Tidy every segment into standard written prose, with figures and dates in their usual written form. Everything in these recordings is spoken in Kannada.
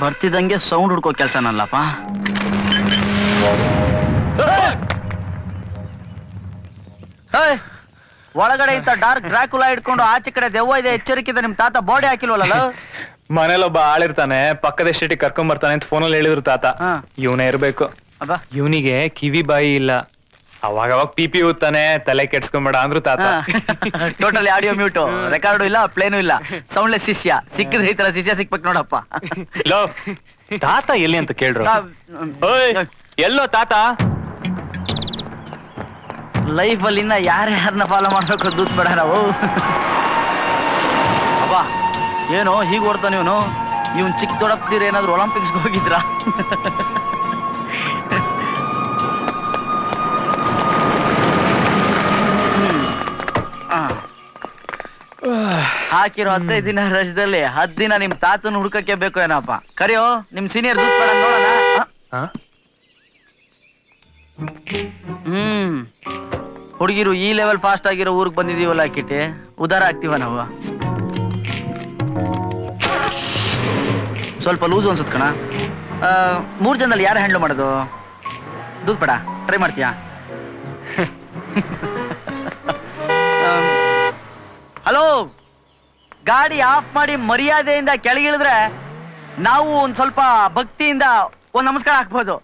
ಬರ್ತಿದ್ದಂಗೆ ಸೌಂಡ್ ಹುಡ್ಕೋ ಕೆಲ್ಸನಲ್ಲಪ್ಪ. ಒಳಗಡೆ ಇಂತ ಡಾರ್ಕ್ ಡ್ರಾಕುಲಾ ಇಟ್ಕೊಂಡು ಆಚೆ ಕಡೆ ದೆವ್ವ ಇದೆ ಎಚ್ಚರಿಕೆ ನಿಮ್ ತಾತ ಬಾಡಿ ಹಾಕಿಲ್ವಲ್ಲ. ಮನೇಲೊಬ್ಬ ಆಳಿರ್ತಾನೆ, ಪಕ್ಕದ ಎಸ್ಟೇಟಿಗೆ ಕರ್ಕೊಂಡ್ ಬರ್ತಾನೆ ಅಂತ ಫೋನಲ್ಲಿ ಹೇಳಿದ್ರು ತಾತ. ಇವನೇ ಇರ್ಬೇಕು. ಇವನಿಗೆ ಕಿವಿ ಬಾಯಿ ಇಲ್ಲ, ಅವಾಗ ಪಿಪಿ ಊದ್ತಾನೆ, ತಲೆ ಕೆಡ್ಸ್ಕೊಂಬೇಡ ಅಂದ್ರು ತಾತ. ಟೋಟಲಿ ಆಡಿಯೋ ಮ್ಯೂಟು, ರೆಕಾರ್ಡು ಇಲ್ಲ, ಪ್ಲೇನು ಇಲ್ಲ, ಸೌಂಡ್ಲೆಸ್ ಶಿಷ್ಯ. ಸಿಕ್ಕಿದ್ರೆ ಈ ತರ ಶಿಷ್ಯ ಸಿಕ್ಬೇಕು ನೋಡಪ್ಪ. ತಾತ ಎಲ್ಲಿ ಅಂತ ಕೇಳ್ರು. ಎಲ್ಲೋ ತಾತ? ಲೈಫ್ ಅಲ್ಲಿ ಇನ್ನ ಯಾರ್ಯಾರನ್ನ ಫಾಲೋ ಮಾಡ್ಬೇಕು ದೂತ್ ಬೇಡ ನಾವು. ಅಬ್ಬಾ ಏನೋ ಹೀಗೆ ಓಡ್ತಾನೆ ಇವನು. ಇವನ್ ಚಿಕ್ಕ ದೊಡ್ಡಪ್ತೀರ ಏನಾದ್ರು ಒಲಿಂಪಿಕ್ಸ್ಗೆ ಹೋಗಿದ್ರಾ? ಹಾಕಿರೋ 15 ದಿನ ರಜದಲ್ಲಿ 10 ದಿನ ನಿಮ್ ತಾತನ ಹುಡ್ಕಕ್ಕೆ ಬೇಕು ಏನಪ್ಪ. ಕರಿಯೋ ನಿಮ್ ಸೀನಿಯರ್ ದೂತ್ ಬೇಡ ನೋಡೋಣ. ಹುಡುಗಿರು ಈ ಲೆವೆಲ್ ಫಾಸ್ಟ್ ಆಗಿರೋ ಊರಿಗೆ ಬಂದಿದೀವಲ್ಲ ಕಿಟ್ಟಿ, ಉದಾರ ಆಗ್ತೀವ ನಾವು. ಸ್ವಲ್ಪ ಲೂಸ್ ಅನ್ಸುತ್ತ ಕಣ. 3 ಜನದಲ್ಲಿ ಯಾರು ಹ್ಯಾಂಡಲ್ ಮಾಡೋದು? ದೂತ್ ಬೇಡ ಟ್ರೈ ಮಾಡ್ತೀಯಾ? ಹಲೋ, ಗಾಡಿ ಆಫ್ ಮಾಡಿ ಮರ್ಯಾದೆಯಿಂದ ಕೆಳಗಿಳಿದ್ರೆ ನಾವು ಒಂದ್ ಸ್ವಲ್ಪ ಭಕ್ತಿಯಿಂದ ಒಂದ್ ನಮಸ್ಕಾರ ಹಾಕ್ಬೋದು.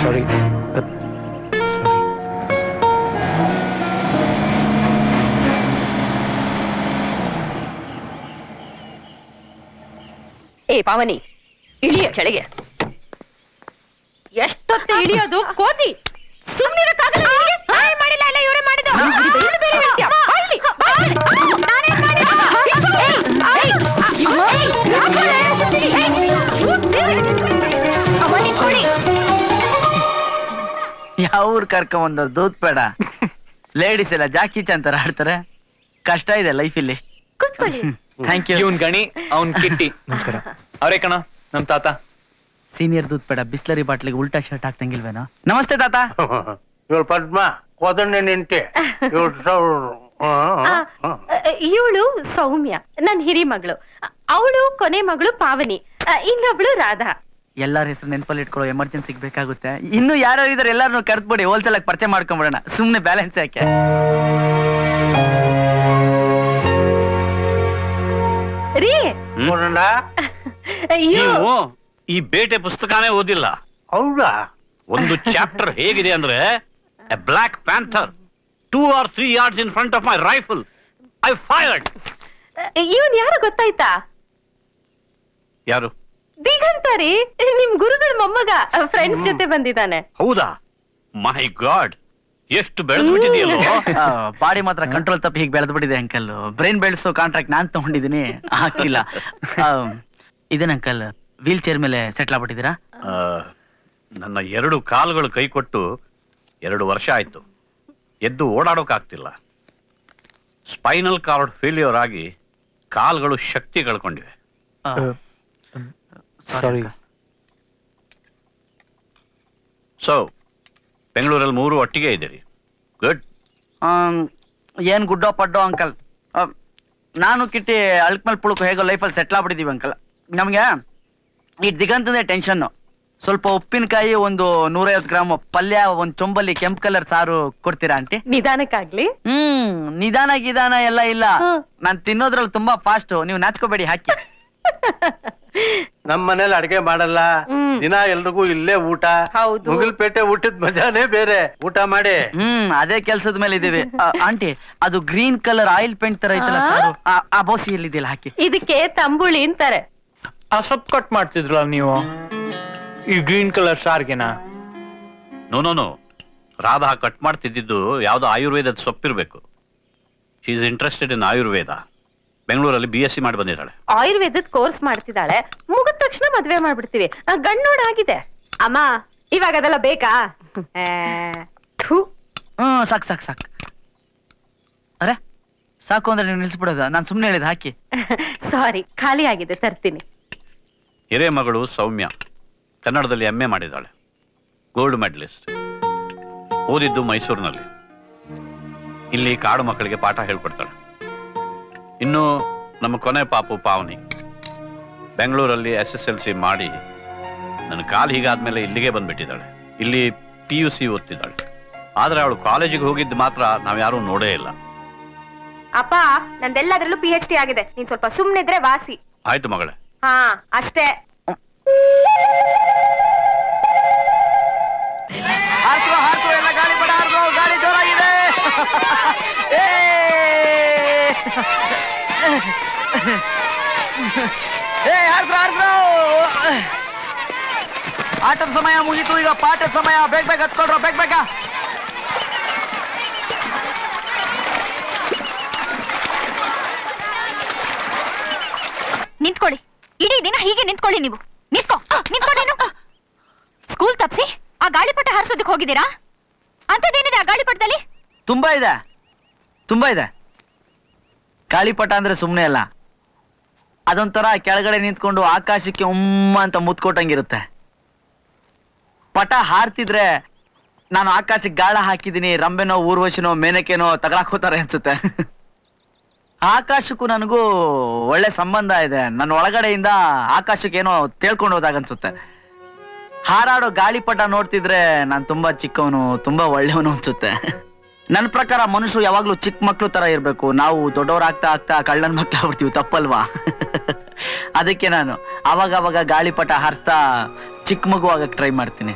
Sorry. ಏ ಪಾವನಿ, ಇಳಿಯ ಕೆಳಗೆ. ಎಷ್ಟೊತ್ತು ಇಳಿಯೋದು ಕೋತಿ? ಸುಮ್ಮನಿರಕ್ಕಾಗಲ್ಲ. ಮಾಡಿಲ್ಲ ಇಲ್ಲ ಇವರೇ ಮಾಡಿದ್ದು. ಯಾವ ಊರ್ ಕರ್ಕೊಂಡ್ ದೂತ್ ಬೇಡ. ಲೇಡೀಸ್ ಎಲ್ಲ ಜಾಕಿ ಚಾನ್ ತರ ಆಡ್ತಾರೆ. ಕಷ್ಟ ಇದೆ ಲೈಫ್ ಇಲ್ಲಿ. Thank you. ಇವನ್ ಗಣಿ, ಅವನ್ ಕಿಟ್ಟಿ. ನಮಸ್ಕಾರ. ಅವರೇ ಕಣ ನಮ್ ತಾತ. ಸೀನಿಯರ್ ದೂತ್ ಬೇಡ ಬಿಸ್ಲರಿ ಬಾಟ್ಲಿಗೆ ಉಲ್ಟಾ ಶರ್ಟ್ ಹಾಕ್ತಂಗಿಲ್ವೇನೋ. ನಮಸ್ತೆ ತಾತ. ಇವಳು ಪದ್ಮ ಕೋದಂಡೆ ನಿಂತೆ. ಇವಳು ಸೌಮ್ಯ, ನನ್ ಹಿರಿ ಮಗಳು. ಅವಳು ಕೊನೆ ಮಗಳು ಪಾವನಿ, ಇನ್ನೊಬ್ಳು ರಾಧಾ. ಎಲ್ಲಾರ ಹೆಸರು ನೆನಪಲ್ಲಿ ಇಟ್ಕೊಳ್ಳೋ, ಎಮರ್ಜೆನ್ಸಿಗೆ ಬೇಕಾಗುತ್ತೆ. ಇನ್ನು ಯಾರು ಇದಾರೆ ಎಲ್ಲಾರು ಕರೆದ್ಬಿಡಿ, ಹೋಲ್ಸೇಲ್ ಆಗಿ ಪರಿಚಯ ಮಾಡ್ಕೊಂಡ್ಬಿಡೋಣ. ಸುಮ್ನೆ ಬ್ಯಾಲೆನ್ಸ್ ಯಾಕೆ? ರೀ ನೀವು ಈ ಬೇಟೆ ಪುಸ್ತಕನೇ ಓದಿಲ್ಲ? ಹೌದಾ? ಒಂದು ಚಾಪ್ಟರ್ ಹೇಗಿದೆ ಅಂದ್ರೆ, A block panther 2 or 3 yards in front of my rifle I fired. ಇವನ್ ಯಾರು ಗೊತ್ತಾಯ್ತಾ? ಯಾರು? ದಿಗಂತ ರೀ, ನಿಮ್ ಗುರುಗಳ ಮೊಮ್ಮಗ. ಫ್ರೆಂಡ್ಸ್ ಜೊತೆ ಬಂದಿದ್ದಾನೆ. ಹೌದಾ? ಮೈ ಗಾಡ್, ಎಷ್ಟು ಬೆಳೆದು ಬಿಟ್ಟಿದೆಯಲ್ಲೋ. ಬಾಡಿ ಮಾತ್ರ ಕಂಟ್ರೋಲ್ ತಪ್ಪಿ ಹೀಗೆ ಬೆಳೆದು ಬಿಟ್ಟಿದೆ ಅಂಕಲ್. ಬ್ರೈನ್ ಬೆಳೆಸೋ ಕಾಂಟ್ರಾಕ್ಟ್ ನಾನ್ ತಗೊಂಡಿದ್ದೀನಿ, ಆಗ್ತಿಲ್ಲ. ಇದೇನ ಅಂಕಲ್, ವೀಲ್ ಚೇರ್ ಮೇಲೆ ಸೆಟ್ಲ್ ಆಗ್ಬಿಟ್ಟಿದ್ದೀರಾ? ನನ್ನ 2 ಕಾಲುಗಳು ಕೈ ಕೊಟ್ಟು 2 ವರ್ಷ ಆಯ್ತು. ಎದ್ದು ಓಡಾಡೋಕಾಗ್ತಿಲ್ಲ. ಸ್ಪೈನಲ್ ಕಾರ್ಡ್ ಫೇಲ್ಯೂರ್ ಆಗಿ ಕಾಲುಗಳು ಶಕ್ತಿ ಕಳ್ಕೊಂಡಿವೆ. ಸಾರಿ. ಸೊ ಬೆಂಗಳೂರಲ್ಲಿ 3 ಒಟ್ಟಿಗೆ ಇದ್ದೀರಿ. ಗುಡ್. ಏನ್ ಗುಡ್ಡೋ ಪಡ್ಡೋ ಅಂಕಲ್. ನಾನು ಕಿಟ್ಟಿ ಅಳ್ಕ್ಮೇಲೆ ಪುಳುಕು ಹೇಗೋ ಲೈಫಲ್ಲಿ ಸೆಟ್ಲ್ ಆಗ್ಬಿಟ್ಟಿದೀವಿ ಅಂಕಲ್. ನಮ್ಗೆ ಈ ದಿಗಂತದೇ ಟೆನ್ಷನ್. ಸ್ವಲ್ಪ ಉಪ್ಪಿನಕಾಯಿ, ಒಂದು 150 ಗ್ರಾಮ್ ಪಲ್ಯ, ಒಂದ್ ಚೊಂಬಲ್ಲಿ ಕೆಂಪು ಕಲರ್ ಸಾರು ಕೊಡ್ತೀರಾ ಆಂಟಿ? ನಿಧಾನಕ್ಕಾಗ್ಲಿ. ನಿಧಾನ ಗಿದಾನ ಎಲ್ಲ ಇಲ್ಲ, ನಾನ್ ತಿನ್ನೋದ್ರಲ್ಲಿ ತುಂಬಾ ಫಾಸ್ಟ್. ನೀವು ನಾಚ್ಕೋಬೇಡಿ, ಹಾಕಿ. ನಮ್ ಮನೇಲಿ ಅಡ್ಗೆ ಮಾಡಲ್ಲ, ದಿನ ಎಲ್ರಿಗೂ ಇಲ್ಲೇ ಊಟ. ಮುಗಿಲ್ಪೇಟೆ ಊಟದ ಮಜಾನೇ ಬೇರೆ. ಊಟ ಮಾಡಿ. ಅದೇ ಕೆಲ್ಸದ ಮೇಲೆ ಇದೀವಿ ಆಂಟಿ. ಅದು ಗ್ರೀನ್ ಕಲರ್ ಆಯಿಲ್ ಪೇಂಟ್ ತರ ಐತಲ್ಲ ಸಾರು, ಆ ಬೋಸಿ ಎಲ್ಲಿದೆಯಲ್ಲ ಹಾಕಿ. ಇದಕ್ಕೆ ತಂಬುಳಿ ಅಂತಾರೆ. ಆ ಸೊಪ್ಪು ಕಟ್ ಮಾಡ್ತಿದ್ರಲ್ಲ ನೀವು ಈ ಗ್ರೀನ್ ಕಲರ್ ಸ್ಟಾರ್ಗೆನಾ? ನೋ ರಾಧಾ ಕಟ್ ಮಾಡ್ತಿದ್ದು ಯಾವ್ದೋ ಆಯುರ್ವೇದದ ಸೊಪ್ಪಿರ್ಬೇಕು. She is interested in Ayurveda. ಬೆಂಗಳೂರಲ್ಲಿ BSc ಮಾಡಿ ಬಂದಿದ್ದಾಳೆ. ಆಯುರ್ವೇದದ ಕೋರ್ಸ್ ಮಾಡ್ತಿದ್ದಾಳೆ. ಮುಗಿದ ತಕ್ಷಣ ಮದ್ವೆ ಮಾಡ್ಬಿಡ್ತೀವಿ. ಗಣ್ಣೋಡಾಗಿದೆ. ಅಮ್ಮ ಇವಾಗ ಅದೆಲ್ಲ ಬೇಕಾ? ಸಾಕು ಸಾಕು ಸಾಕು. ಅರೆ ಸಾಕು ಅಂದ್ರೆ ನೀವು ನಿಲ್ಸ್ಬಿಡೋದ? ನಾನು ಸುಮ್ಮನೆ ಹೇಳಿದ ಹಾಕಿ. ಸಾರಿ, ಖಾಲಿ ಆಗಿದೆ, ತರ್ತೀನಿ. ಹಿರೇ ಮಗಳು ಸೌಮ್ಯ ಕನ್ನಡದಲ್ಲಿ MA ಮಾಡಿದ್ದಾಳೆ. Gold medalist. ಓದಿದ್ದು ಮೈಸೂರಿನಲ್ಲಿ. ಇಲ್ಲಿ ಕಾಡು ಮಕ್ಕಳಿಗೆ ಪಾಠ ಹೇಳ್ಕೊಡ್ತಾಳೆ. ಇನ್ನು ನಮ್ಮ ಕೊನೆ ಪಾಪು ಪಾವನಿ ಬೆಂಗಳೂರಲ್ಲಿ SSLC ಮಾಡಿ ನನ್ನ ಕಾಲು ಹೀಗಾದ್ಮೇಲೆ ಇಲ್ಲಿಗೆ ಬಂದ್ಬಿಟ್ಟಿದ್ದಾಳೆ. ಇಲ್ಲಿ PUC ಓದ್ತಿದ್ದಾಳೆ. ಆದ್ರೆ ಅವಳು ಕಾಲೇಜಿಗೆ ಹೋಗಿದ್ದು ಮಾತ್ರ ನಾವ್ಯಾರೂ ನೋಡೇ ಇಲ್ಲ. ಅಪ್ಪ ನಂದೆಲ್ಲದ್ರಲ್ಲೂ PhD ಆಗಿದೆ. ನೀನ್ ಸ್ವಲ್ಪ ಸುಮ್ನಿದ್ರೆ ವಾಸಿ. ಆಯ್ತು ಮಗಳೇ. ಹಾ ಅಷ್ಟೇ. ಹಾರ್ತು ಎಲ್ಲ ಗಾಳಿ ಪಟ ಹಾರ್ದು, ಗಾಳಿ ಜೋರಾಗಿದೆ. ಹಾರ್ದ್ರು. ಆಟದ ಸಮಯ ಮುಗೀತು, ಈಗ ಪಾಠದ ಸಮಯ. ಬೇಗ ಹತ್ಕೊಳ್ರು, ಬೇಗ. ನಿಂತ್ಕೊಳ್ಳಿ, ಇಡೀ ದಿನ ಹೀಗೆ ನಿಂತ್ಕೊಳ್ಳಿ. ನೀವು ನಿಂತ್ಕೊಳ್ಳಿ. ಸ್ಕೂಲ್ ತಪ್ಸಿ ಆ ಗಾಳಿಪಟ ಹಾರಿಸೋದಕ್ಕೆ ಹೋಗಿದ್ದೀರಾ? ಅಂತದೇನಿದೆ ಆ ಗಾಳಿಪಟದಲ್ಲಿ? ತುಂಬಾ ಇದೆ. ಗಾಳಿಪಟ ಅಂದ್ರೆ ಸುಮ್ಮನೆ ಅಲ್ಲ, ಅದೊಂಥರ ಕೆಳಗಡೆ ನಿಂತ್ಕೊಂಡು ಆಕಾಶಕ್ಕೆ ಅಂತ ಮುತ್ಕೊಟ್ಟಂಗಿರುತ್ತೆ. ಪಟ ಹಾರ್ತಿದ್ರೆ ನಾನು ಆಕಾಶಕ್ಕೆ ಗಾಳ ಹಾಕಿದ್ದೀನಿ, ರಂಬೆನೋ ಊರ್ವಶಿನೋ ಮೇನಕೆನೋ ತಗಲಾಕೋತಾರೆ ಅನ್ಸುತ್ತೆ. ಆಕಾಶಕ್ಕೂ ನನಗೂ ಒಳ್ಳೆ ಸಂಬಂಧ ಇದೆ. ನನ್ನ ಒಳಗಡೆಯಿಂದ ಆಕಾಶಕ್ಕೆ ಏನೋ ತೇಳ್ಕೊಂಡು ಹೋದಾಗ ಅನ್ಸುತ್ತೆ. ಹಾರಾಡೋ ಗಾಳಿಪಟ ನೋಡ್ತಿದ್ರೆ ನಾನು ತುಂಬಾ ಚಿಕ್ಕವನು, ತುಂಬಾ ಒಳ್ಳೆಯವನು ಅನ್ಸುತ್ತೆ. ನನ್ನ ಪ್ರಕಾರ ಮನುಷ್ಯರು ಯಾವಾಗ್ಲೂ ಚಿಕ್ಕ ಮಕ್ಳು ತರ ಇರ್ಬೇಕು. ನಾವು ದೊಡ್ಡವರಾಗ್ತಾ ಕಳ್ಳನ್ ಮಕ್ಳಾಗ್ಬಿಡ್ತೀವಿ, ತಪ್ಪಲ್ವಾ? ಅದಕ್ಕೆ ನಾನು ಅವಾಗ ಗಾಳಿಪಟ ಹಾರಿಸ್ತಾ ಚಿಕ್ಕ ಮಗು ಆಗಕ್ಕೆ ಟ್ರೈ ಮಾಡ್ತೀನಿ.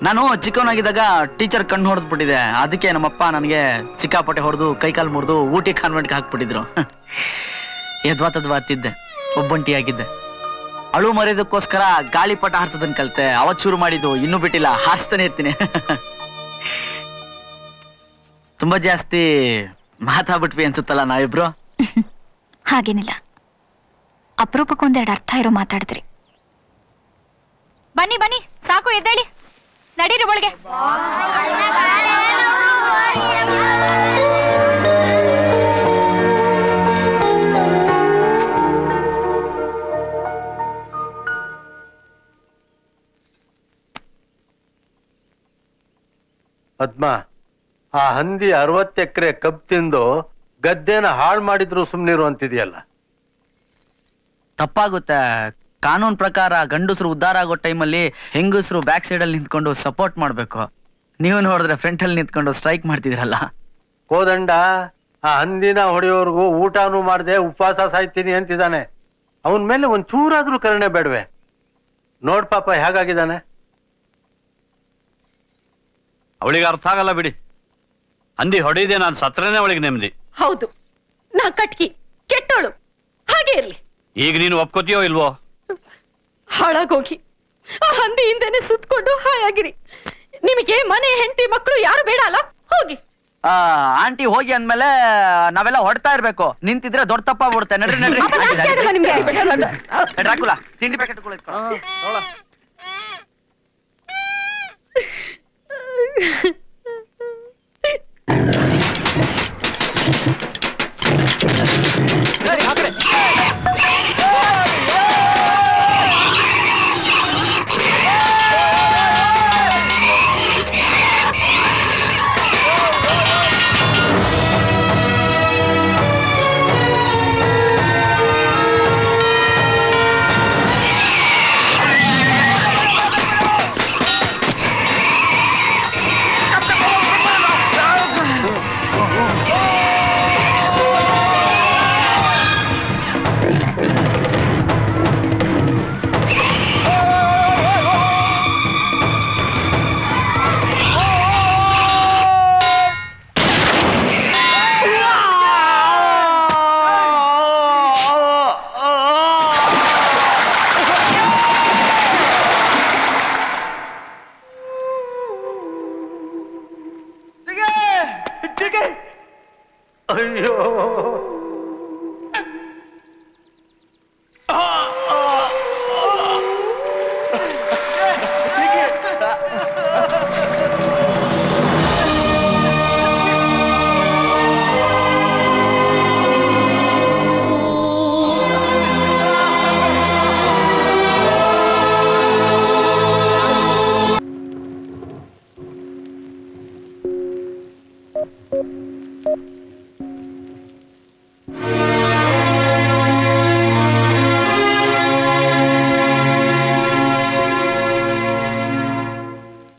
ನಾನು ಚಿಕ್ಕವನಾಗಿದ್ದಾಗ ಟೀಚರ್ ಕಣ್ಣು ಹೊಡೆದ್ಬಿಟ್ಟಿದೆ. ಅದಕ್ಕೆ ನಮ್ಮಪ್ಪ ನನಗೆ ಸಿಕ್ಕಾಪಟ್ಟೆ ಹೊಡೆದು ಕೈಕಾಲು ಮುರಿದು ಊಟಿ ಕಾನ್ವೆಂಟ್ಗೆ ಹಾಕ್ಬಿಟ್ಟಿದ್ರು. ಎದ್ವಾತಿದ್ದೆ, ಒಬ್ಬಂಟಿಯಾಗಿದ್ದೆ. ಅಳು ಮರೆಯೋದಕ್ಕೋಸ್ಕರ ಗಾಳಿಪಟ ಹಾರಿಸೋದನ್ನ ಕಲಿತೆ. ಅವತ್ತು ಶುರು ಮಾಡಿದ್ದು, ಇನ್ನೂ ಬಿಟ್ಟಿಲ್ಲ, ಹಾರಿಸ್ತಾನೆ ಇರ್ತೀನಿ. ತುಂಬಾ ಜಾಸ್ತಿ ಮಾತಾಡ್ಬಿಟ್ವಿ ಅನ್ಸುತ್ತಲ್ಲ ನಾವಿಬ್ರು? ಹಾಗೇನಿಲ್ಲ, ಅಪರೂಪಕ್ಕೊಂದೆರಡು ಅರ್ಥ ಇರೋ ಮಾತಾಡಿದ್ರಿ. ಬನ್ನಿ ಸಾಕು, ಎದ್ದೇಳಿ, ನಡೀರಿ ಒಳಗೆ. ಪದ್ಮ, ಆ ಹಂದಿ 60 ಎಕರೆ ಕಬ್ಬು ತಿಂದು ಗದ್ದೆನ ಹಾಳು ಮಾಡಿದ್ರು ಸುಮ್ನಿರು ಅಂತಿದೆಯಲ್ಲ. ತಪ್ಪಾಗುತ್ತೆ. ಕಾನೂನ್ ಪ್ರಕಾರ ಗಂಡಸರು ಉದ್ಧಾರ ಆಗೋ ಟೈಮಲ್ಲಿ ಹೆಂಗಸರು ಬ್ಯಾಕ್ ಸೈಡ್ ಅಲ್ಲಿ ನಿಂತ್ಕೊಂಡು ಸಪೋರ್ಟ್ ಮಾಡ್ಬೇಕು. ನೀವು ನೋಡಿದ್ರೆ ಫ್ರಂಟ್ ಅಲ್ಲಿ ನಿಂತ್ಕೊಂಡು ಸ್ಟ್ರೈಕ್ ಮಾಡ್ತಿದ್ರಲ್ಲ. ಕೋದಂಡ ಆ ಹಂದಿನ ಹೊಡೆಯೋರ್ಗು ಊಟನೂ ಮಾಡದೆ ಉಪವಾಸ ಸಾಯ್ತೀನಿ ಅಂತಿದ್ದಾನೆ. ಅವನ ಮೇಲೆ ಒಂದ್ ಚೂರಾದ್ರೂ ಕರುಣೆ ಬೇಡವೆ? ನೋಡ್ ಪಾಪ ಹೇಗಾಗಿದ್ದಾನೆ. ಅವಳಿಗೆ ಅರ್ಥ ಆಗಲ್ಲ ಬಿಡಿ. ಹಂದಿ ಹೊಡೆಯದೆ ನಾನು ಸತ್ರನೇ ಅವಳಿಗೆ ನೆಮ್ಮದಿ. ಹೌದು, ನಾ ಕಟ್ಕಿ ಕೆಟ್ಟೋಳು, ಹಾಗೆ ಇರ್ಲಿ. ಈಗ ನೀನು ಒಪ್ಕೋತೀಯೋ ಇಲ್ವೋ? ಹಾಳಾಗೋಗಿ ಆ ಹಂದಿಯಿಂದನೇ ಸುತ್ಕೊಂಡು ಹಾಯಾಗಿರಿ. ನಿಮಗೆ ಮನೆ, ಹೆಂಡತಿ, ಮಕ್ಕಳು ಯಾರು ಬೇಡ ಅಲ್ಲ? ಹೋಗಿ. ಆಂಟಿ ಹೋಗಿ ಅಂದ್ಮೇಲೆ ನಾವೆಲ್ಲ ಹೊಡ್ತಾ ಇರ್ಬೇಕು. ನಿಂತಿದ್ರೆ ದೊಡ್ಡ ತಪ್ಪಾಗ್ಬಿಡುತ್ತೆ. ನಡ್ರಿ ಡ್ರಾಕುಲಾ, ತಿಂಡಿ ಪ್ಯಾಕೆಟ್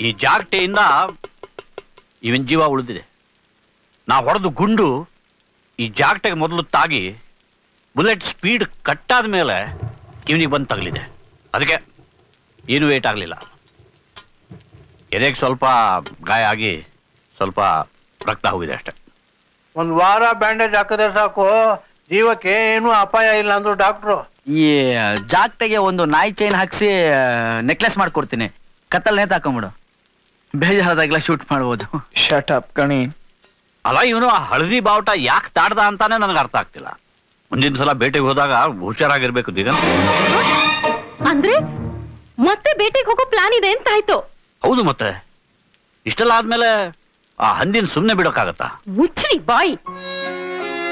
ಈ ಜಾಗಟೆಯಿಂದ ಇವನ್ ಜೀವ ಉಳಿದಿದೆ. ನಾ ಹೊಡೆದು ಗುಂಡು ಈ ಜಾಗಟೆಗೆ ಮೊದಲು ತಾಗಿ ಬುಲೆಟ್ ಸ್ಪೀಡ್ ಕಟ್ಟಾದ ಮೇಲೆ ಇವನಿಗೆ ಬಂದು ತಗಲಿದೆ. ಅದಕ್ಕೆ ಏನು ವೇಟ್ ಆಗಲಿಲ್ಲ. ಎದೆಗೆ ಸ್ವಲ್ಪ ಗಾಯ ಆಗಿ ಸ್ವಲ್ಪ ರಕ್ತ ಹೋಗಿದೆ ಅಷ್ಟೆ. ಒಂದ್ ವಾರ ಬ್ಯಾಂಡೇಜ್ ಹಾಕಿದ್ರೆ ಸಾಕು, ಜೀವಕ್ಕೆ ಏನು ಅಪಾಯ ಇಲ್ಲ ಅಂದ್ರು ಡಾಕ್ಟ್ರು. ಈ ಜಾಗಟೆಗೆ ಒಂದು ನಾಯಿ ಚೈನ್ ಹಾಕ್ಸಿ ನೆಕ್ಲೆಸ್ ಮಾಡ್ಕೊಡ್ತೀನಿ, ಕತ್ತಲ್ ನೇತ್ ಹಾಕೊಂಬಿಡು, ಬೇಜಾರದಾಗೆಲ್ಲ ಶೂಟ್ ಮಾಡ್ಬೋದು. ಶಟ್ ಅಪ್ ಕಣಿ. ಅಲ್ಲ, ಇವನು ಆ ಹಳದಿ ಬಾವುಟ ಯಾಕೆ ತಾಡ್ದ ಅಂತಾನೆ ನನಗೆ ಅರ್ಥ ಆಗ್ತಿಲ್ಲ. ಮುಂದಿನ ಸಲ ಬೇಟೆಗೆ ಹೋದಾಗ ಹುಷಾರಾಗಿರ್ಬೇಕು ದಿಗಂತ್. ಅಂದ್ರೆ ಮತ್ತೆ ಬೇಟೆಗೆ ಹೋಗೋ ಪ್ಲಾನ್ ಇದೆ ಅಂತ ಆಯ್ತು? ಹೌದು, ಮತ್ತೆ ಇಷ್ಟೆಲ್ಲ ಆದ್ಮೇಲೆ ಆ ಹಂದಿನ ಸುಮ್ನೆ ಬಿಡೋಕ್ಕಾಗತ್ತಾ? ಮುಚ್ಚಿ ಬಾಯಿ.